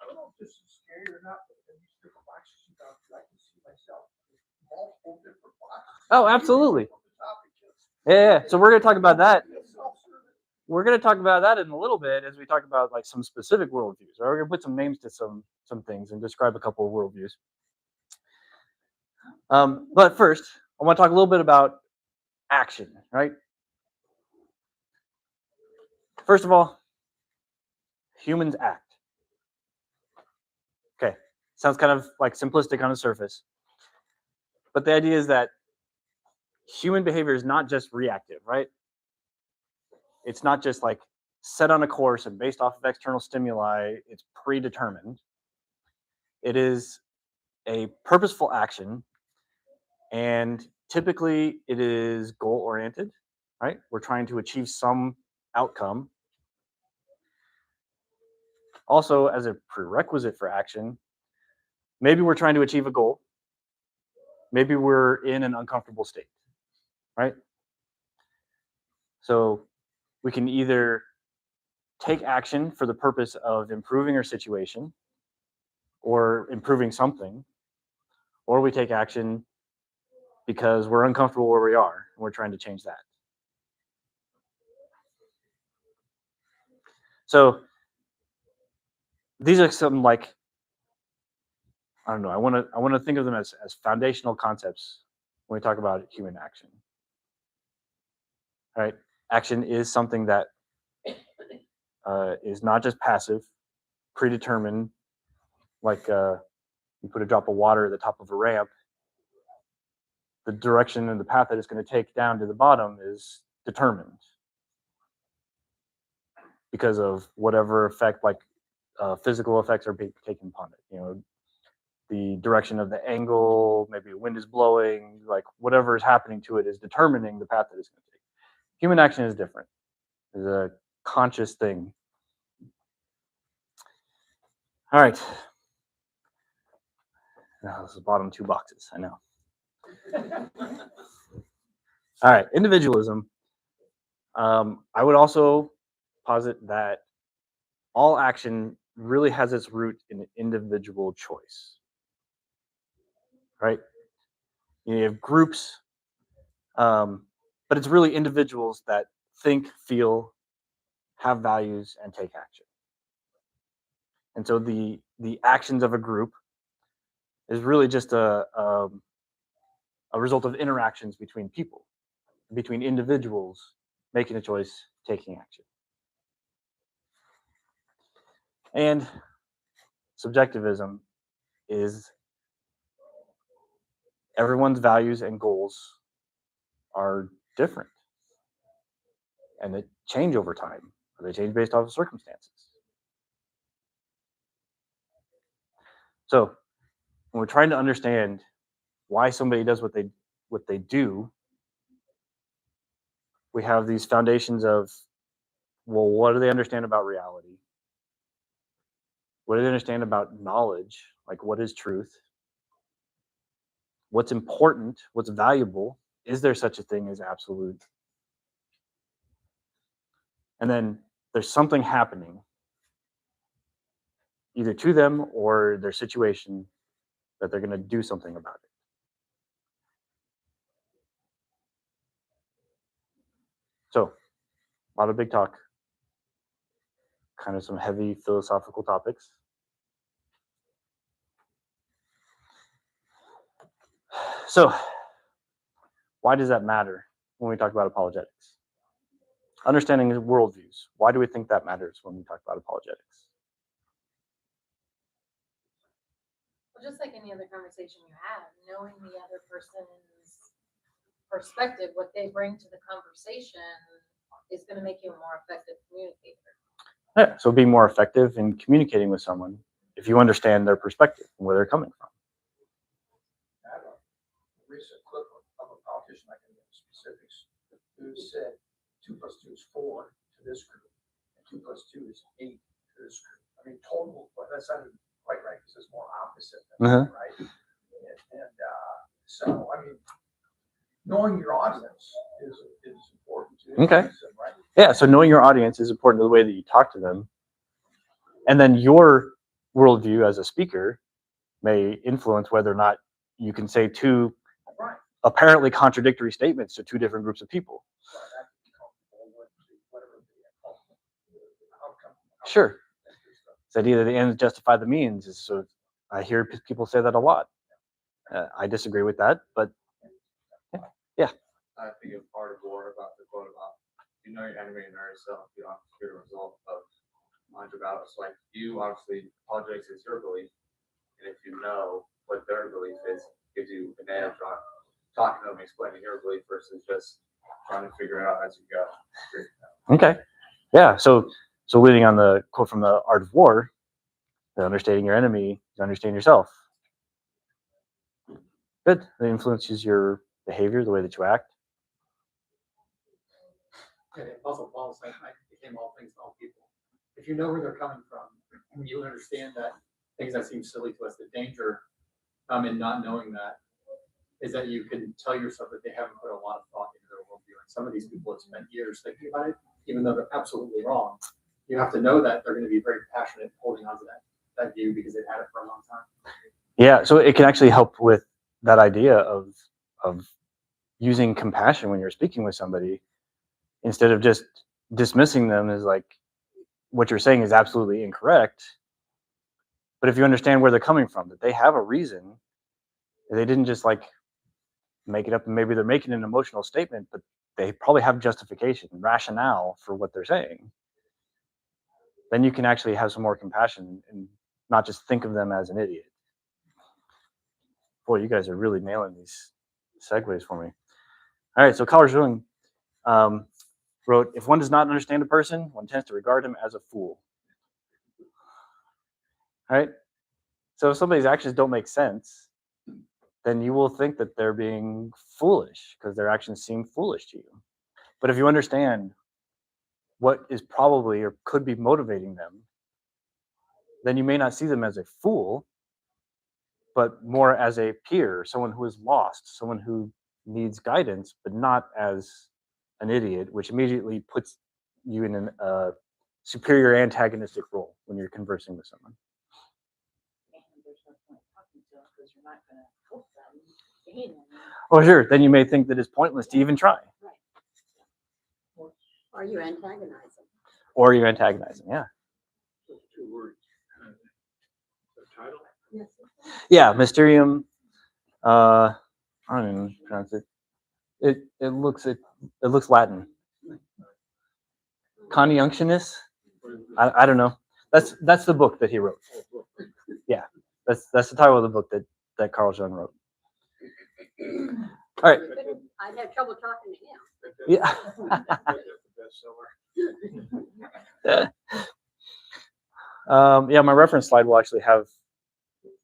Speaker 3: I don't know if this is scary or not, but in these different boxes you got, I can see myself in multiple different boxes.
Speaker 2: Oh, absolutely. Yeah. So we're going to talk about that. We're going to talk about that in a little bit as we talk about like some specific worldviews. Right? We're going to put some names to some things and describe a couple of worldviews. But first, I want to talk a little bit about action, right? First of all, humans act. Okay, sounds kind of like simplistic on the surface. But the idea is that human behavior is not just reactive, right? It's not just like set on a course and based off of external stimuli, it's predetermined. It is a purposeful action, and typically it is goal-oriented, right? We're trying to achieve some outcome. Also, as a prerequisite for action, maybe we're trying to achieve a goal. Maybe we're in an uncomfortable state, right? So we can either take action for the purpose of improving our situation or improving something, or we take action because we're uncomfortable where we are and we're trying to change that. So these are some like, I don't know, I want to think of them as foundational concepts when we talk about human action. All right, action is something that is not just passive, predetermined, like you put a drop of water at the top of a ramp. The direction and the path that it's going to take down to the bottom is determined because of whatever effect, like physical effects are being taken upon it. You know, the direction of the angle, maybe a wind is blowing, like whatever is happening to it is determining the path that it's going to take. Human action is different. It's a conscious thing. All right. Now, this is the bottom two boxes, I know. All right, individualism. I would also posit that all action really has its root in individual choice, right? You have groups, but it's really individuals that think, feel, have values, and take action. And so the actions of a group is really just a result of interactions between people, between individuals making a choice, taking action. And subjectivism is everyone's values and goals are different, and they change over time, or they change based off of circumstances. So when we're trying to understand why somebody does what they do, we have these foundations of, well, what do they understand about reality? What do they understand about knowledge? Like, what is truth? What's important? What's valuable? Is there such a thing as absolute? And then there's something happening, either to them or their situation, that they're going to do something about it. So, a lot of big talk, kind of some heavy philosophical topics. So, why does that matter when we talk about apologetics? Understanding worldviews. Why do we think that matters when we talk about apologetics?
Speaker 7: Well, just like any other conversation you have, knowing the other person's perspective, what they bring to the conversation, is going to make you a more effective communicator.
Speaker 2: Yeah, so being more effective in communicating with someone if you understand their perspective and where they're coming from.
Speaker 3: I have a recent clip of a politician, I can give specifics, who said 2 + 2 is 4 to this group, and 2 + 2 is 8 to this group. I mean, total, but that's not quite right, because it's more opposite than that, right? And so, I mean, knowing your audience is important too.
Speaker 2: Okay.
Speaker 3: Right?
Speaker 2: Yeah, so knowing your audience is important to the way that you talk to them. And then your worldview as a speaker may influence whether or not you can say two
Speaker 3: Right.
Speaker 2: apparently contradictory statements to two different groups of people. Sure. That either the ends justify the means. So I hear people say that a lot. I disagree with that, but yeah.
Speaker 6: I think of part of war about the quote about, you know your enemy and know yourself, you don't fear the result of mind your battles. Like, you obviously, apologetics is your belief, and if you know what their belief is, gives you an edge on talking to them, explaining your belief versus just trying to figure it out as you go.
Speaker 2: Okay. Yeah. So leading on the quote from the Art of War, the understanding your enemy is understand yourself. Good. It influences your behavior, the way that you act.
Speaker 8: Yeah, the Apostle Paul said, I became all things to all people. If you know where they're coming from, you understand that things that seem silly to us, the danger in not knowing that is that you can tell yourself that they haven't put a lot of thought into their worldview. And some of these people have spent years thinking about it, even though they're absolutely wrong. You have to know that they're going to be very passionate holding on to that view because they've had it for a long time.
Speaker 2: Yeah, so it can actually help with that idea of using compassion when you're speaking with somebody, instead of just dismissing them as like, what you're saying is absolutely incorrect. But if you understand where they're coming from, that they have a reason, they didn't just like make it up, and maybe they're making an emotional statement, but they probably have justification, rationale for what they're saying, then you can actually have some more compassion and not just think of them as an idiot. Boy, you guys are really nailing these segues for me. All right, so college drilling. wrote, if one does not understand a person, one tends to regard him as a fool. Right? So if somebody's actions don't make sense, then you will think that they're being foolish because their actions seem foolish to you. But if you understand what is probably or could be motivating them, then you may not see them as a fool, but more as a peer, someone who is lost, someone who needs guidance, but not as an idiot, which immediately puts you in a superior antagonistic role when you're conversing with someone.
Speaker 1: And there's no point talking to them because you're not gonna help them gain any.
Speaker 2: Oh, sure. Then you may think that it's pointless to even try.
Speaker 4: Or you antagonize them.
Speaker 2: Or you're antagonizing, yeah.
Speaker 5: Those 2 words. The title?
Speaker 4: Yes.
Speaker 2: Yeah, Mysterium. I don't even pronounce it. It looks Latin. Conjunctionis? I don't know. That's the book that he wrote. Yeah, that's the title of the book that Carl Jung wrote. All right.
Speaker 4: I'd have trouble talking to him.
Speaker 2: Yeah. Yeah, my reference slide will actually have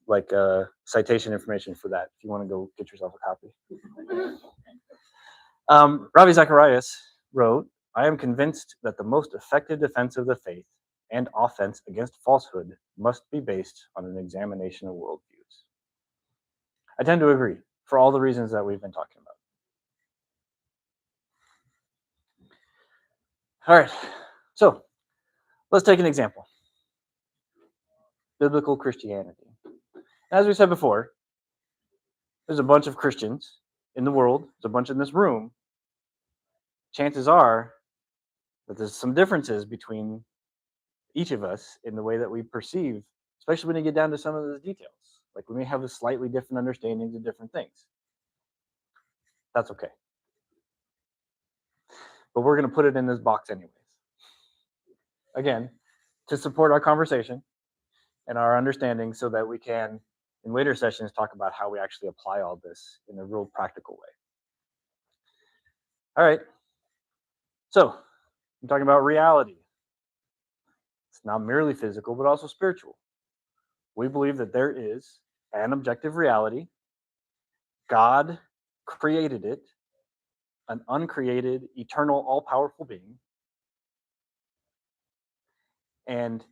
Speaker 2: like citation information for that if you want to go get yourself a copy. Ravi Zacharias wrote, I am convinced that the most effective defense of the faith and offense against falsehood must be based on an examination of worldviews. I tend to agree for all the reasons that we've been talking about. All right, so let's take an example. Biblical Christianity. As we said before, there's a bunch of Christians in the world, there's a bunch in this room. Chances are that there's some differences between each of us in the way that we perceive, especially when you get down to some of those details. Like we may have a slightly different understandings of different things. That's okay. But we're going to put it in this box anyways. Again, to support our conversation and our understanding so that we can, in later sessions, talk about how we actually apply all this in a real practical way. All right. So, I'm talking about reality. It's not merely physical, but also spiritual. We believe that there is an objective reality. God created it, an uncreated, eternal, all-powerful being. And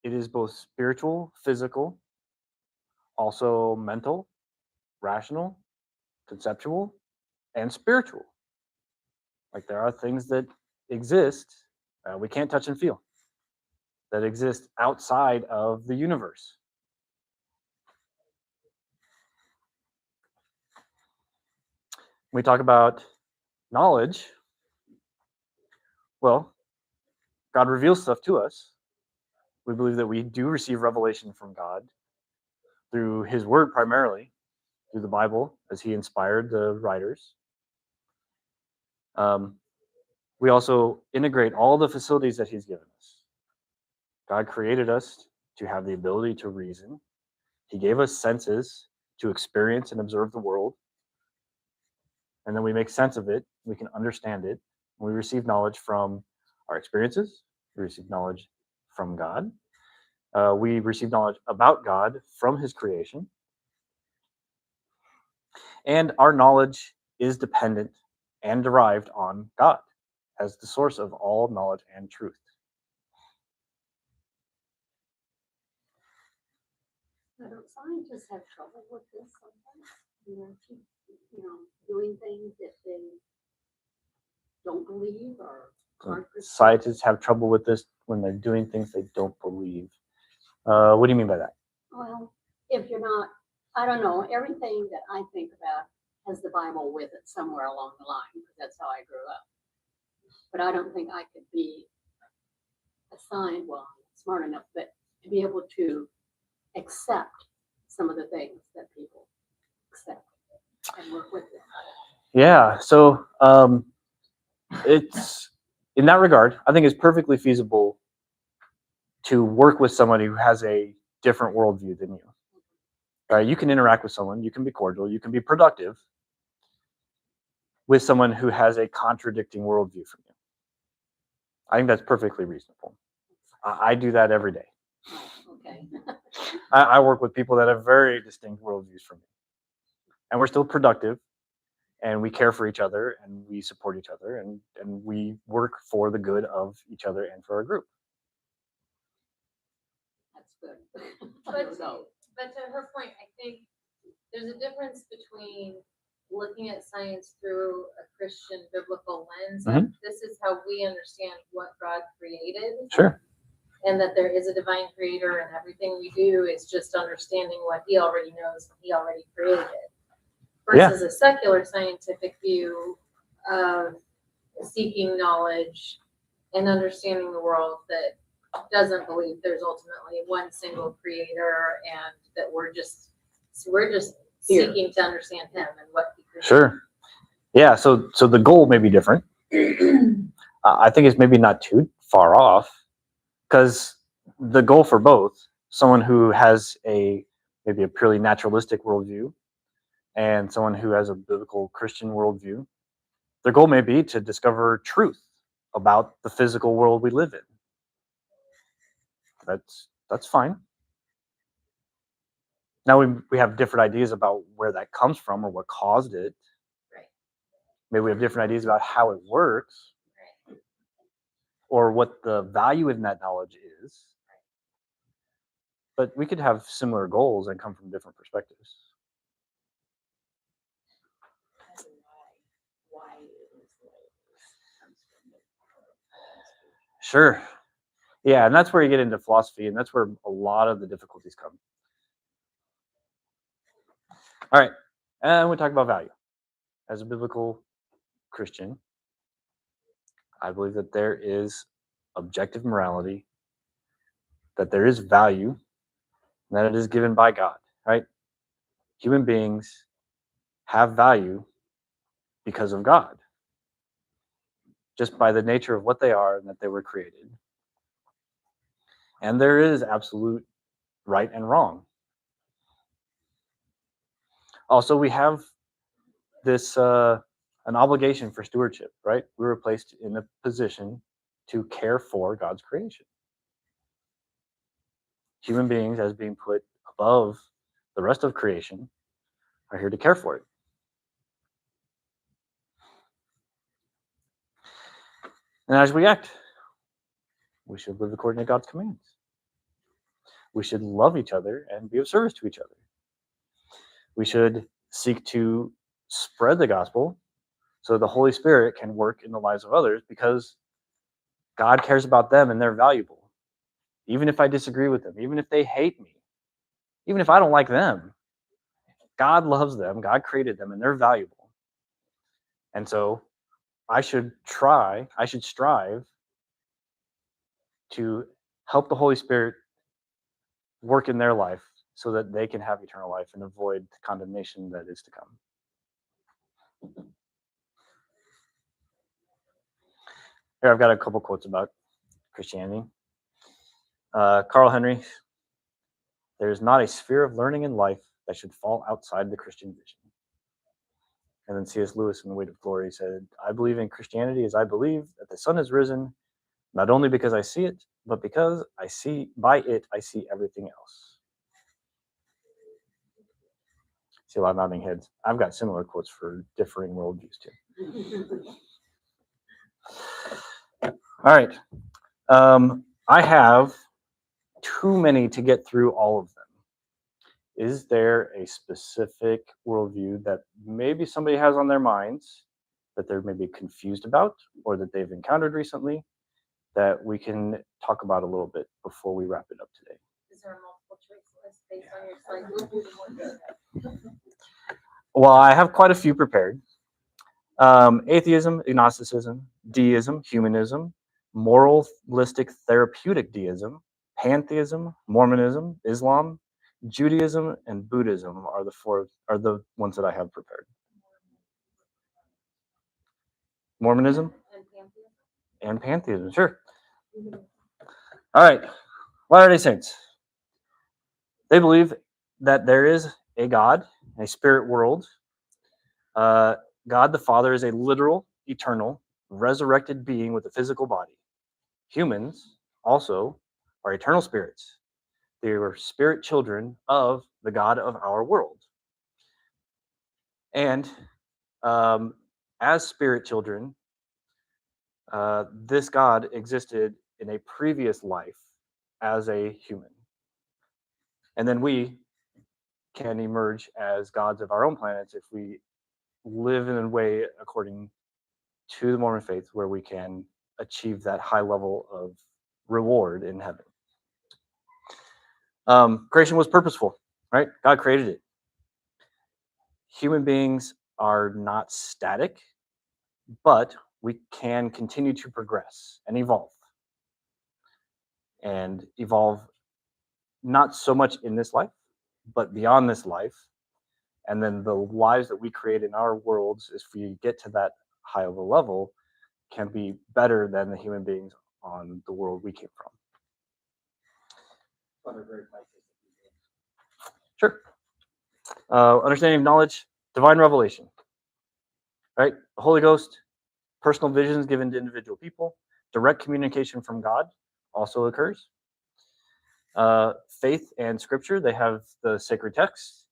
Speaker 2: it is both spiritual, physical, also mental, rational, conceptual, and spiritual. Like there are things that exist we can't touch and feel, that exist outside of the universe. When we talk about knowledge, well, God reveals stuff to us. We believe that we do receive revelation from God through his word primarily, through the Bible, as he inspired the writers. We also integrate all the facilities that he's given us. God created us to have the ability to reason. He gave us senses to experience and observe the world. And then we make sense of it. We can understand it. We receive knowledge from our experiences. We receive knowledge from God. We receive knowledge about God from his creation. And our knowledge is dependent and derived on God as the source of all knowledge and truth.
Speaker 4: Don't scientists have trouble with this sometimes? Doing things that they don't believe or aren't.
Speaker 2: Scientists have trouble with this when they're doing things they don't believe. What do you mean by that?
Speaker 4: Well, if you're not, I don't know, everything that I think about has the Bible with it somewhere along the line, because that's how I grew up. But I don't think I could be assigned, well, smart enough, but to be able to accept some of the things that people accept and work with them.
Speaker 2: Yeah, so it's in that regard, I think it's perfectly feasible to work with somebody who has a different worldview than you. Right? You can interact with someone, you can be cordial, you can be productive with someone who has a contradicting worldview from you. I think that's perfectly reasonable. I do that every day.
Speaker 9: Okay.
Speaker 2: I work with people that have very distinct worldviews from me. And we're still productive, and we care for each other, and we support each other, and we work for the good of each other and for our group.
Speaker 9: That's good. I
Speaker 7: But
Speaker 9: don't know.
Speaker 7: but to her point, I think there's a difference between looking at science through a Christian biblical lens. Like, this is how we understand what God created.
Speaker 2: Sure.
Speaker 7: And that there is a divine creator, and everything we do is just understanding what he already knows and he already created. Versus a secular scientific view of seeking knowledge and understanding the world that doesn't believe there's ultimately one single creator, and that we're just seeking to understand him and what he created.
Speaker 2: Sure. Yeah. So the goal may be different. I think it's maybe not too far off, because the goal for both, someone who has maybe a purely naturalistic worldview and someone who has a biblical Christian worldview, their goal may be to discover truth about the physical world we live in. That's fine. Now we have different ideas about where that comes from or what caused it.
Speaker 7: Right.
Speaker 2: Maybe we have different ideas about how it works,
Speaker 7: Right.
Speaker 2: or what the value in that knowledge is. But we could have similar goals and come from different perspectives.
Speaker 9: Why it is the way it is comes from the
Speaker 2: Sure. Yeah, and that's where you get into philosophy, and that's where a lot of the difficulties come. All right, and we talk about value. As a biblical Christian, I believe that there is objective morality, that there is value, and that it is given by God, right? Human beings have value because of God, just by the nature of what they are and that they were created. And there is absolute right and wrong. Also, we have this an obligation for stewardship, right? We were placed in a position to care for God's creation. Human beings, as being put above the rest of creation, are here to care for it. And as we act, we should live according to God's commands. We should love each other and be of service to each other. We should seek to spread the gospel so the Holy Spirit can work in the lives of others, because God cares about them and they're valuable. Even if I disagree with them, even if they hate me, even if I don't like them, God loves them, God created them, and they're valuable. And so I should strive to help the Holy Spirit work in their life so that they can have eternal life and avoid the condemnation that is to come. Here, I've got a couple quotes about Christianity. Carl Henry: there is not a sphere of learning in life that should fall outside the Christian vision. And then C.S. Lewis in The Weight of Glory said, I believe in Christianity as I believe that the sun has risen, not only because I see it, but because I see everything else. See a lot of nodding heads. I've got similar quotes for differing worldviews too. All right. I have too many to get through all of them. Is there a specific worldview that maybe somebody has on their minds that they're maybe confused about, or that they've encountered recently, that we can talk about a little bit before we wrap it up today?
Speaker 7: Is there a multiple choice list based on your slide?
Speaker 2: Well, I have quite a few prepared. Atheism, agnosticism, deism, humanism, moralistic therapeutic deism, pantheism, Mormonism, Islam, Judaism, and Buddhism are the ones that I have prepared. Mormonism and pantheism, sure. All right. Latter-day Saints. They believe that there is a God, a spirit world. God the Father is a literal, eternal, resurrected being with a physical body. Humans also are eternal spirits. They are spirit children of the God of our world. And as spirit children, this God existed in a previous life as a human. And then we can emerge as gods of our own planets if we live in a way according to the Mormon faith where we can achieve that high level of reward in heaven. Creation was purposeful, right? God created it. Human beings are not static, but we can continue to progress and evolve. And evolve not so much in this life, but beyond this life. And then the lives that we create in our worlds, if we get to that high of a level, can be better than the human beings on the world we came from. Sure. Understanding of knowledge, divine revelation, right? The Holy Ghost, personal visions given to individual people, direct communication from God also occurs. Faith and scripture, they have the sacred texts.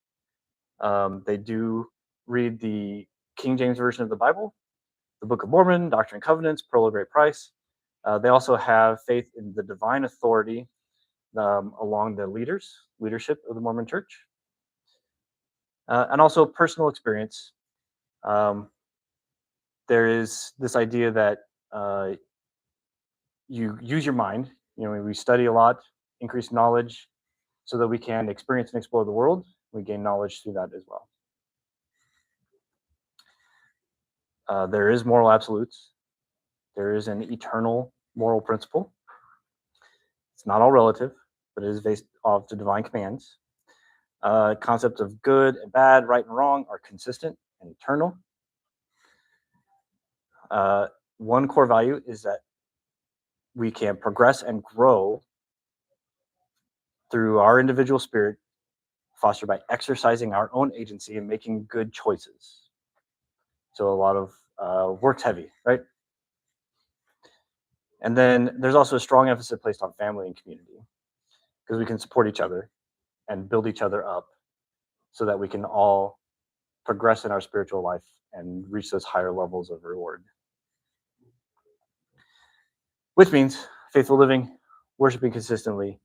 Speaker 2: They do read the King James Version of the Bible, the Book of Mormon, Doctrine and Covenants, Pearl of Great Price. They also have faith in the divine authority along the leadership of the Mormon Church. And also personal experience. There is this idea that you use your mind. You know, we study a lot, increase knowledge so that we can experience and explore the world. We gain knowledge through that as well. There is moral absolutes. There is an eternal moral principle. It's not all relative, but it is based off the divine commands. Concepts of good and bad, right and wrong are consistent and eternal. One core value is that we can progress and grow through our individual spirit, fostered by exercising our own agency and making good choices. So a lot of work's heavy, right? And then there's also a strong emphasis placed on family and community because we can support each other and build each other up so that we can all progress in our spiritual life and reach those higher levels of reward. Which means faithful living, worshiping consistently,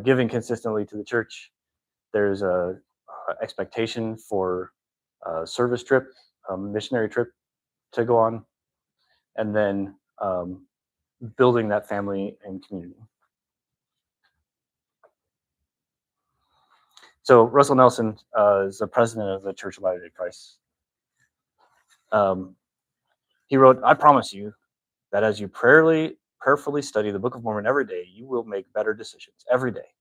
Speaker 2: giving consistently to the church. There's a expectation for a service trip, a missionary trip to go on, and then building that family and community. So Russell Nelson is the president of the Church of Latter-day Christ. He wrote, "I promise you that as you prayerfully study the Book of Mormon every day, you will make better decisions every day.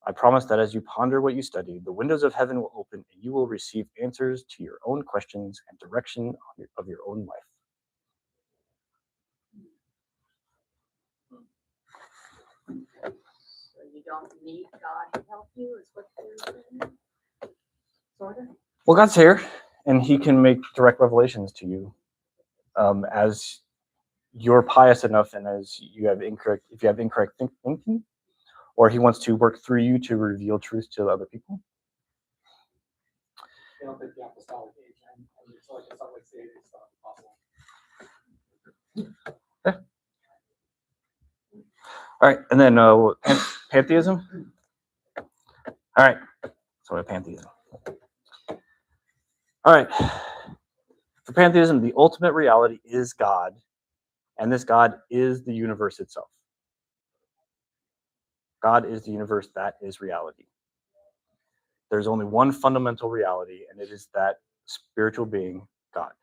Speaker 2: I promise that as you ponder what you study, the windows of heaven will open and you will receive answers to your own questions and direction of your own life."
Speaker 9: So you don't need God to help you, is what you're saying? Sort of?
Speaker 2: Well, God's here, and He can make direct revelations to you as you're pious enough, and as you have incorrect thinking, or He wants to work through you to reveal truth to other people.
Speaker 8: I don't think the apostolic age, and it's like it's always say it's not possible.
Speaker 2: Okay. All right, and then pantheism. All right, so we have pantheism. All right, for pantheism, the ultimate reality is God, and this God is the universe itself. God is the universe, that is reality. There's only one fundamental reality, and it is that spiritual being, God.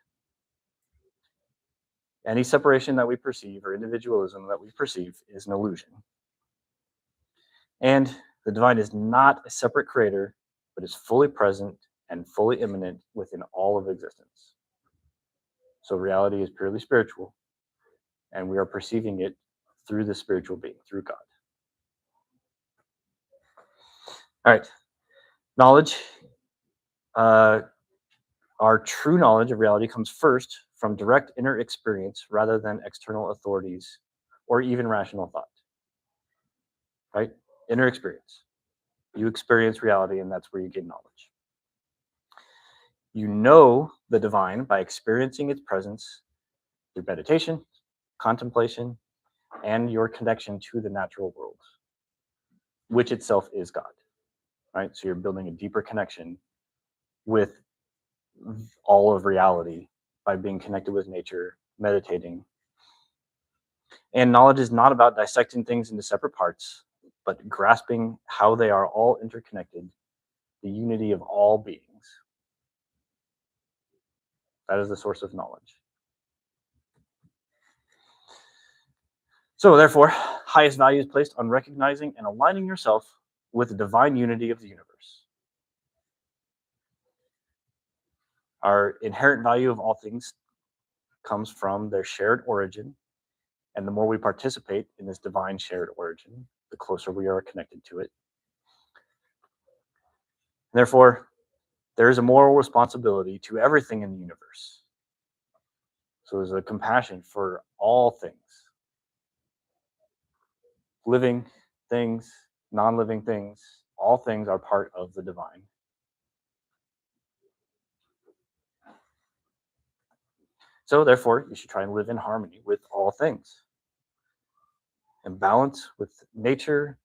Speaker 2: Any separation that we perceive or individualism that we perceive is an illusion. And the divine is not a separate creator, but is fully present and fully immanent within all of existence. So reality is purely spiritual, and we are perceiving it through the spiritual being, through God. All right, knowledge. Our true knowledge of reality comes first from direct inner experience rather than external authorities or even rational thought. Right? Inner experience. You experience reality, and that's where you get knowledge. You know the divine by experiencing its presence through meditation, contemplation, and your connection to the natural world, which itself is God. Right? So you're building a deeper connection with all of reality by being connected with nature, meditating. And knowledge is not about dissecting things into separate parts, but grasping how they are all interconnected, the unity of all beings. That is the source of knowledge. So therefore, highest value is placed on recognizing and aligning yourself with the divine unity of the universe. Our inherent value of all things comes from their shared origin, and the more we participate in this divine shared origin, the closer we are connected to it. Therefore, there is a moral responsibility to everything in the universe. So there's a compassion for all things. Living things, non-living things, all things are part of the divine. So therefore, you should try and live in harmony with all things. In balance with nature,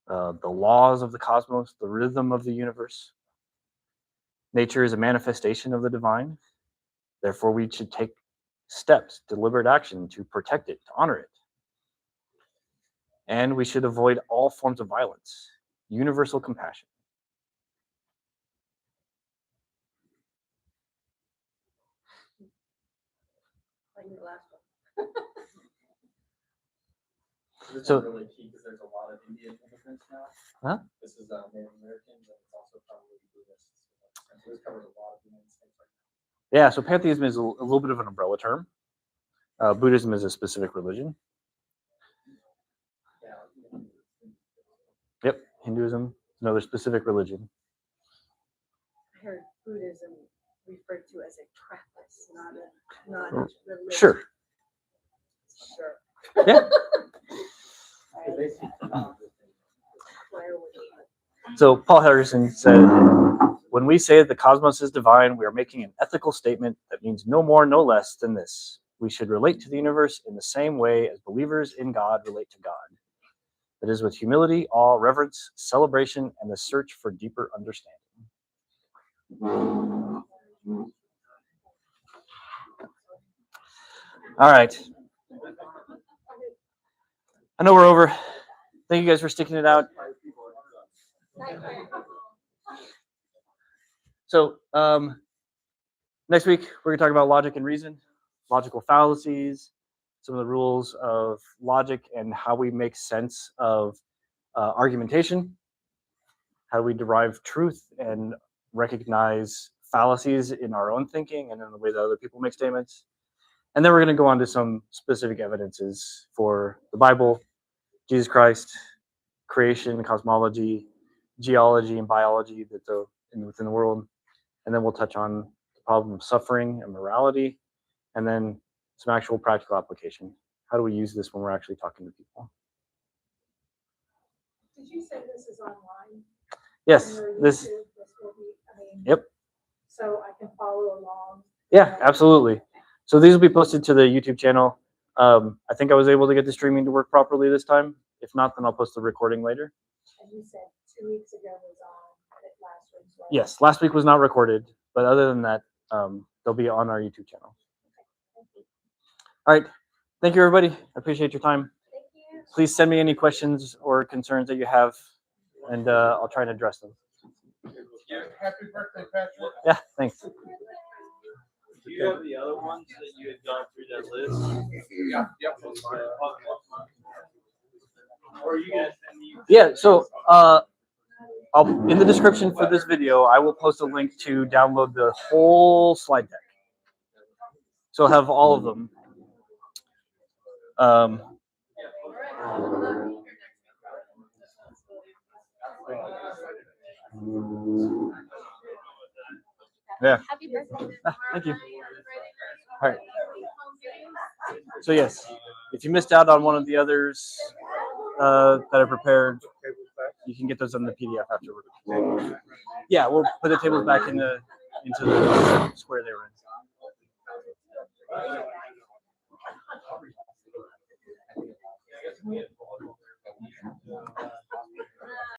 Speaker 2: the laws of the cosmos, the rhythm of the universe. Nature is a manifestation of the divine. Therefore, we should take steps, deliberate action to protect it, to honor it. And we should avoid all forms of violence, universal compassion.
Speaker 9: Like the last one.
Speaker 8: This
Speaker 2: So-
Speaker 8: is really key because there's a lot of Indian immigrants now.
Speaker 2: Huh?
Speaker 8: This is Native Americans, and it's also probably Buddhists. And so this covers a lot of the United States right
Speaker 2: Yeah, so pantheism is a little bit of an umbrella term. Buddhism is a specific religion.
Speaker 8: now.
Speaker 2: Yep, Hinduism is another specific religion.
Speaker 9: I heard Buddhism referred to as a practice, not a religion.
Speaker 2: Sure.
Speaker 9: Sure.
Speaker 2: Yeah. So Paul Henderson said, when we say that the cosmos is divine, we are making an ethical statement that means no more, no less than this. We should relate to the universe in the same way as believers in God relate to God. That is with humility, awe, reverence, celebration, and the search for deeper understanding. All right. I know we're over. Thank you guys for sticking it out. So next week, we're going to talk about logic and reason, logical fallacies, some of the rules of logic and how we make sense of argumentation, how we derive truth and recognize fallacies in our own thinking and in the way that other people make statements. And then we're going to go on to some specific evidences for the Bible, Jesus Christ, creation, cosmology, geology, and biology that's within the world. And then we'll touch on the problem of suffering and morality, and then some actual practical application. How do we use this when we're actually talking to people?
Speaker 1: Did you say this is online?
Speaker 2: Yes,
Speaker 1: On your
Speaker 2: this.
Speaker 1: YouTube? This will be,
Speaker 2: Yep.
Speaker 1: So I can follow along.
Speaker 2: Yeah, absolutely. So these will be posted to the YouTube channel. I think I was able to get the streaming to work properly this time. If not, then I'll post the recording later.
Speaker 1: And you said 2 weeks ago was on, but last week's was.
Speaker 2: Yes, last week was not recorded, but other than that, they'll be on our YouTube channel. All right. Thank you, everybody. I appreciate your time.
Speaker 9: Thank you.
Speaker 2: Please send me any questions or concerns that you have, and I'll try and address them.
Speaker 5: Happy birthday, Patrick.
Speaker 2: Yeah, thanks.
Speaker 10: Do you have the other ones that you had gone through that list?
Speaker 5: Yep.
Speaker 10: Or are you gonna send me?
Speaker 2: Yeah, so in the description for this video, I will post a link to download the whole slide deck. So I'll have all of them. Yeah.
Speaker 7: Happy birthday.
Speaker 2: Thank you. All right. So yes, if If you missed out on one of the others that are prepared, you can get those on the PDF afterward. Yeah, we'll put the tables back into the square they were in.